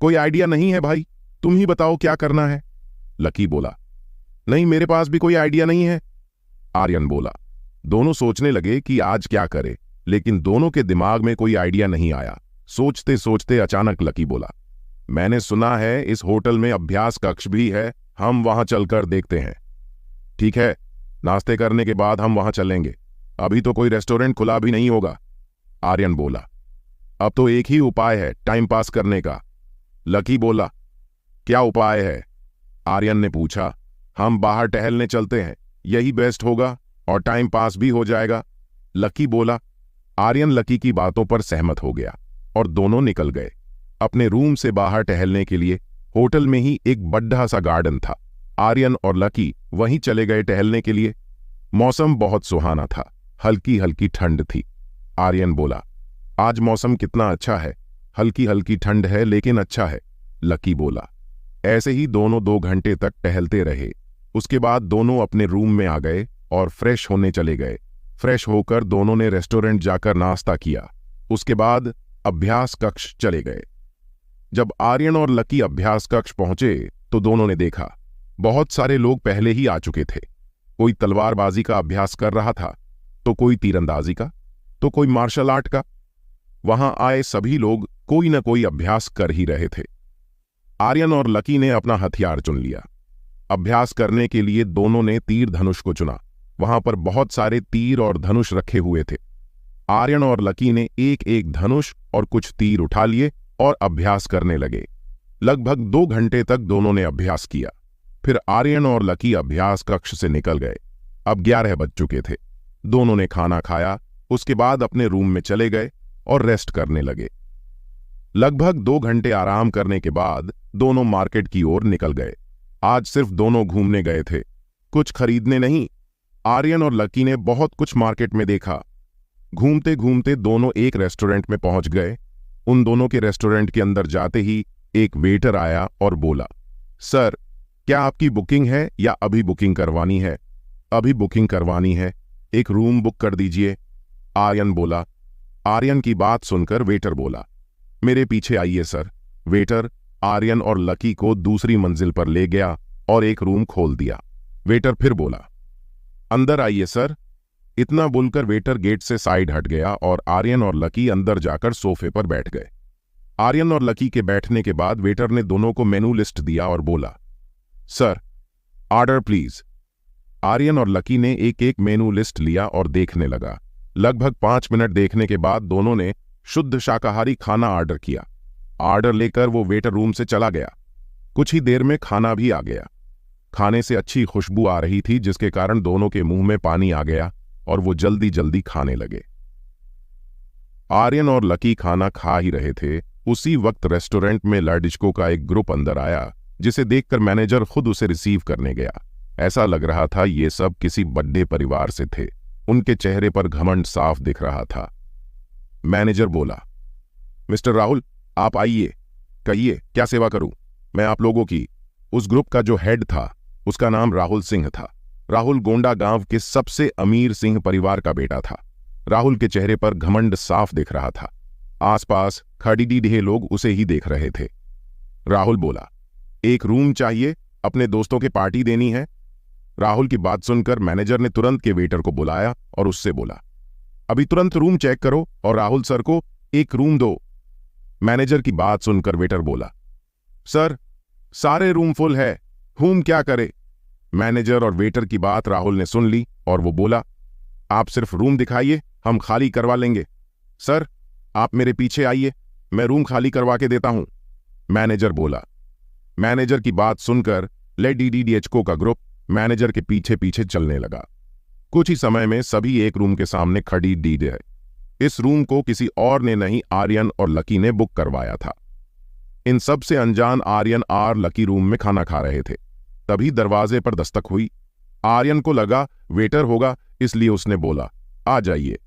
कोई आइडिया नहीं है भाई, तुम ही बताओ क्या करना है। लकी बोला, नहीं, मेरे पास भी कोई आइडिया नहीं है। आर्यन बोला। दोनों सोचने लगे कि आज क्या करे, लेकिन दोनों के दिमाग में कोई आइडिया नहीं आया। सोचते सोचते अचानक लकी बोला, मैंने सुना है इस होटल में अभ्यास कक्ष भी है, हम वहां चलकर देखते हैं। ठीक है, नाश्ते करने के बाद हम वहां चलेंगे। अभी तो कोई रेस्टोरेंट खुला भी नहीं होगा। आर्यन बोला, अब तो एक ही उपाय है टाइम पास करने का। लकी बोला, क्या उपाय है? आर्यन ने पूछा। हम बाहर टहलने चलते हैं, यही बेस्ट होगा और टाइम पास भी हो जाएगा। लकी बोला। आर्यन लकी की बातों पर सहमत हो गया और दोनों निकल गए अपने रूम से बाहर टहलने के लिए। होटल में ही एक बड़ा सा गार्डन था। आर्यन और लकी वहीं चले गए टहलने के लिए। मौसम बहुत सुहाना था, हल्की हल्की ठंड थी। आर्यन बोला, आज मौसम कितना अच्छा है, हल्की हल्की ठंड है लेकिन अच्छा है। लकी बोला। ऐसे ही दोनों 2 घंटे तक टहलते रहे। उसके बाद दोनों अपने रूम में आ गए और फ्रेश होने चले गए। फ्रेश होकर दोनों ने रेस्टोरेंट जाकर नाश्ता किया। उसके बाद अभ्यास कक्ष चले गए। जब आर्यन और लकी अभ्यास कक्ष पहुंचे तो दोनों ने देखा बहुत सारे लोग पहले ही आ चुके थे। कोई तलवारबाजी का अभ्यास कर रहा था, तो कोई तीरंदाजी का, तो कोई मार्शल आर्ट का। वहां आए सभी लोग कोई न कोई अभ्यास कर ही रहे थे। आर्यन और लकी ने अपना हथियार चुन लिया। अभ्यास करने के लिए दोनों ने तीर धनुष को चुना। वहां पर बहुत सारे तीर और धनुष रखे हुए थे। आर्यन और लकी ने एक एक धनुष और कुछ तीर उठा लिए और अभ्यास करने लगे। लगभग 2 घंटे तक दोनों ने अभ्यास किया। फिर आर्यन और लकी अभ्यास कक्ष से निकल गए। अब 11 बज चुके थे। दोनों ने खाना खाया, उसके बाद अपने रूम में चले गए और रेस्ट करने लगे। लगभग 2 घंटे आराम करने के बाद दोनों मार्केट की ओर निकल गए। आज सिर्फ दोनों घूमने गए थे, कुछ खरीदने नहीं। आर्यन और लकी ने बहुत कुछ मार्केट में देखा। घूमते घूमते दोनों एक रेस्टोरेंट में पहुंच गए। उन दोनों के रेस्टोरेंट के अंदर जाते ही एक वेटर आया और बोला, सर, क्या आपकी बुकिंग है या अभी बुकिंग करवानी है? अभी बुकिंग करवानी है, एक रूम बुक कर दीजिए। आर्यन बोला। आर्यन की बात सुनकर वेटर बोला, मेरे पीछे आइए सर। वेटर आर्यन और लकी को दूसरी मंजिल पर ले गया और एक रूम खोल दिया। वेटर फिर बोला, अंदर आइए सर, इतना बोलकर वेटर गेट से साइड हट गया और आर्यन और लकी अंदर जाकर सोफे पर बैठ गए। आर्यन और लकी के बैठने के बाद वेटर ने दोनों को मेनू लिस्ट दिया और बोला, सर, ऑर्डर प्लीज। आर्यन और लकी ने एक एक मेनू लिस्ट लिया और देखने लगा। लगभग 5 मिनट देखने के बाद दोनों ने शुद्ध शाकाहारी खाना ऑर्डर किया। ऑर्डर लेकर वो वेटर रूम से चला गया। कुछ ही देर में खाना भी आ गया। खाने से अच्छी खुशबू आ रही थी, जिसके कारण दोनों के मुंह में पानी आ गया और वो जल्दी जल्दी खाने लगे। आर्यन और लकी खाना खा ही रहे थे, उसी वक्त रेस्टोरेंट में लड़कियों का एक ग्रुप अंदर आया, जिसे देखकर मैनेजर खुद उसे रिसीव करने गया। ऐसा लग रहा था ये सब किसी बड़े परिवार से थे। उनके चेहरे पर घमंड साफ दिख रहा था। मैनेजर बोला, मिस्टर राहुल, आप आइए, कहिए क्या सेवा करूं मैं आप लोगों की। उस ग्रुप का जो हेड था उसका नाम राहुल सिंह था। राहुल गोंडा गांव के सबसे अमीर सिंह परिवार का बेटा था। राहुल के चेहरे पर घमंड साफ दिख रहा था। आसपास खड़ीडीढे लोग उसे ही देख रहे थे। राहुल बोला, एक रूम चाहिए, अपने दोस्तों के पार्टी देनी है। राहुल की बात सुनकर मैनेजर ने तुरंत के वेटर को बुलाया और उससे बोला, अभी तुरंत रूम चेक करो और राहुल सर को एक रूम दो। मैनेजर की बात सुनकर वेटर बोला, सर, सारे रूम फुल है, हम क्या करे। मैनेजर और वेटर की बात राहुल ने सुन ली और वो बोला, आप सिर्फ रूम दिखाइए, हम खाली करवा लेंगे। सर, आप मेरे पीछे आइए, मैं रूम खाली करवा के देता हूं। मैनेजर बोला। मैनेजर की बात सुनकर लेडीडीएचको का ग्रुप मैनेजर के पीछे पीछे चलने लगा। कुछ ही समय में सभी एक रूम के सामने खड़ी डी है। इस रूम को किसी और ने नहीं, आर्यन और लकी ने बुक करवाया था। इन सब से अनजान आर्यन और लकी रूम में खाना खा रहे थे। तभी दरवाजे पर दस्तक हुई। आर्यन को लगा वेटर होगा, इसलिए उसने बोला, आ जाइए।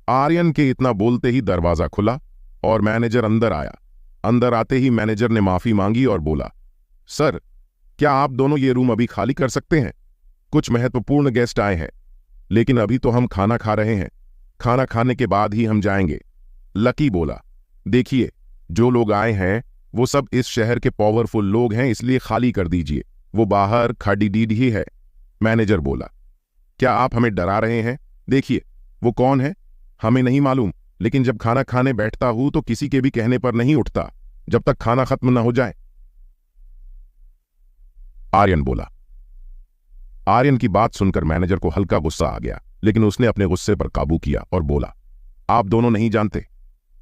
आर्यन के इतना बोलते ही दरवाजा खुला और मैनेजर अंदर आया। अंदर आते ही मैनेजर ने माफी मांगी और बोला, सर, क्या आप दोनों ये रूम अभी खाली कर सकते हैं? कुछ महत्वपूर्ण गेस्ट आए हैं, लेकिन अभी तो हम खाना खा रहे हैं, खाना खाने के बाद ही हम जाएंगे। लकी बोला, देखिए, जो लोग आए हैं वो सब इस शहर के पावरफुल लोग हैं, इसलिए खाली कर दीजिए, वो बाहर खड़ीडीड ही है। मैनेजर बोला, क्या आप हमें डरा रहे हैं? देखिए, वो कौन है हमें नहीं मालूम, लेकिन जब खाना खाने बैठता हूं तो किसी के भी कहने पर नहीं उठता जब तक खाना खत्म ना हो जाए। आर्यन बोला। आर्यन की बात सुनकर मैनेजर को हल्का गुस्सा आ गया, लेकिन उसने अपने गुस्से पर काबू किया और बोला, आप दोनों नहीं जानते,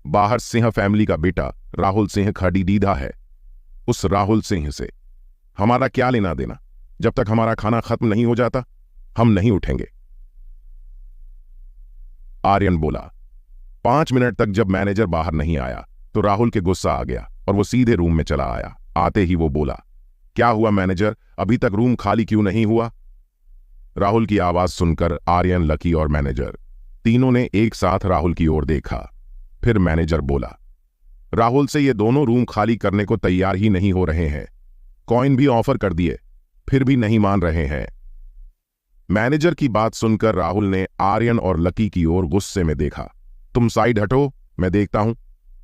बाहर सिंह फैमिली का बेटा राहुल सिंह खड़ीडीधा है। उस राहुल सिंह से हमारा क्या लेना देना? जब तक हमारा खाना खत्म नहीं हो जाता हम नहीं उठेंगे। आर्यन बोला। 5 मिनट तक जब मैनेजर बाहर नहीं आया तो राहुल के गुस्सा आ गया और वो सीधे रूम में चला आया। आते ही वो बोला, क्या हुआ मैनेजर, अभी तक रूम खाली क्यों नहीं हुआ? राहुल की आवाज सुनकर आर्यन, लकी और मैनेजर तीनों ने एक साथ राहुल की ओर देखा। फिर मैनेजर बोला, राहुल से ये दोनों रूम खाली करने को तैयार ही नहीं हो रहे हैं, कॉइन भी ऑफर कर दिए, फिर भी नहीं मान रहे हैं। मैनेजर की बात सुनकर राहुल ने आर्यन और लकी की ओर गुस्से में देखा। तुम साइड हटो, मैं देखता हूं।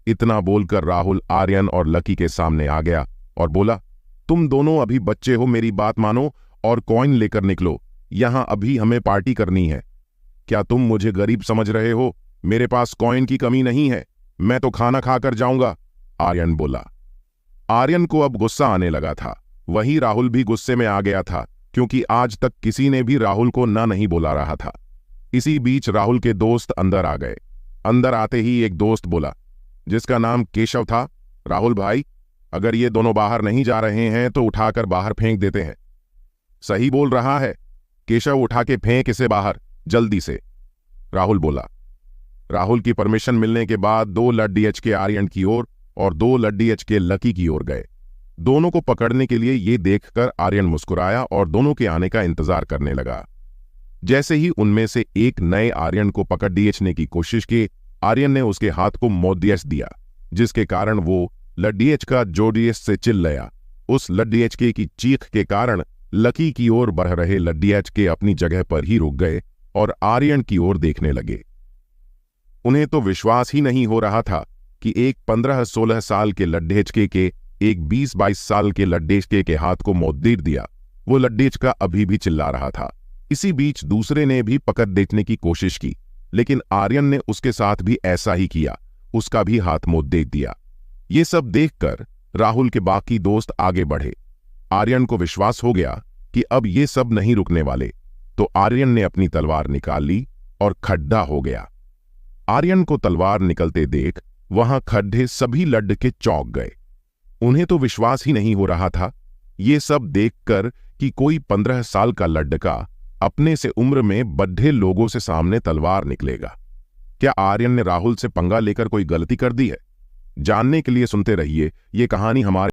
इतना बोलकर राहुल आर्यन और लकी के सामने आ गया और बोला, तुम दोनों अभी बच्चे हो, मेरी बात मानो और कॉइन लेकर निकलो, यहां अभी हमें पार्टी करनी है। क्या तुम मुझे गरीब समझ रहे हो? मेरे पास कॉइन की कमी नहीं है, मैं तो खाना खाकर जाऊंगा, आर्यन बोला। आर्यन को अब गुस्सा आने लगा था। वहीं राहुल भी गुस्से में आ गया था, क्योंकि आज तक किसी ने भी राहुल को ना नहीं बोला रहा था। इसी बीच राहुल के दोस्त अंदर आ गए। अंदर आते ही एक दोस्त बोला, जिसका नाम केशव था, राहुल भाई, अगर ये दोनों बाहर नहीं जा रहे हैं तो उठाकर बाहर फेंक देते हैं। सही बोल रहा है केशव, उठा के फेंक इसे बाहर जल्दी से, राहुल बोला। राहुल की परमिशन मिलने के बाद 2 लड्डी के आर्यन की ओर और 2 लड्डी के लकी की ओर गए। दोनों को पकड़ने के लिए ये देखकर आर्यन मुस्कुराया और दोनों के आने का इंतजार करने लगा। जैसे ही उनमें से एक नए आर्यन को पकड़ डीएचने की कोशिश की, आर्यन ने उसके हाथ को मोदियस दिया, जिसके कारण वो लड्डीएच का जोडीएस से चिल्लाया। उस लड्डीएच की चीख के कारण लकी की ओर बढ़ रहे लड्डीएच के अपनी जगह पर ही रुक गए और आर्यन की ओर देखने लगे। उन्हें तो विश्वास ही नहीं हो रहा था कि एक 15-16 साल के लड्डेचके के एक 20-22 साल के लड्डेचके के हाथ को मोदीर दिया। वो लड्डेचका अभी भी चिल्ला रहा था। इसी बीच दूसरे ने भी पकड़ देखने की कोशिश की, लेकिन आर्यन ने उसके साथ भी ऐसा ही किया, उसका भी हाथ मुंह देख दिया। ये सब देखकर राहुल के बाकी दोस्त आगे बढ़े। आर्यन को विश्वास हो गया कि अब ये सब नहीं रुकने वाले, तो आर्यन ने अपनी तलवार निकाल ली और खड्डा हो गया। आर्यन को तलवार निकलते देख वहां खड्डे सभी लड़के चौंक गए। उन्हें तो विश्वास ही नहीं हो रहा था ये सब देखकर कि कोई 15 साल का लड़का अपने से उम्र में बड्ढे लोगों से सामने तलवार निकलेगा। क्या आर्यन ने राहुल से पंगा लेकर कोई गलती कर दी है? जानने के लिए सुनते रहिए ये कहानी हमारे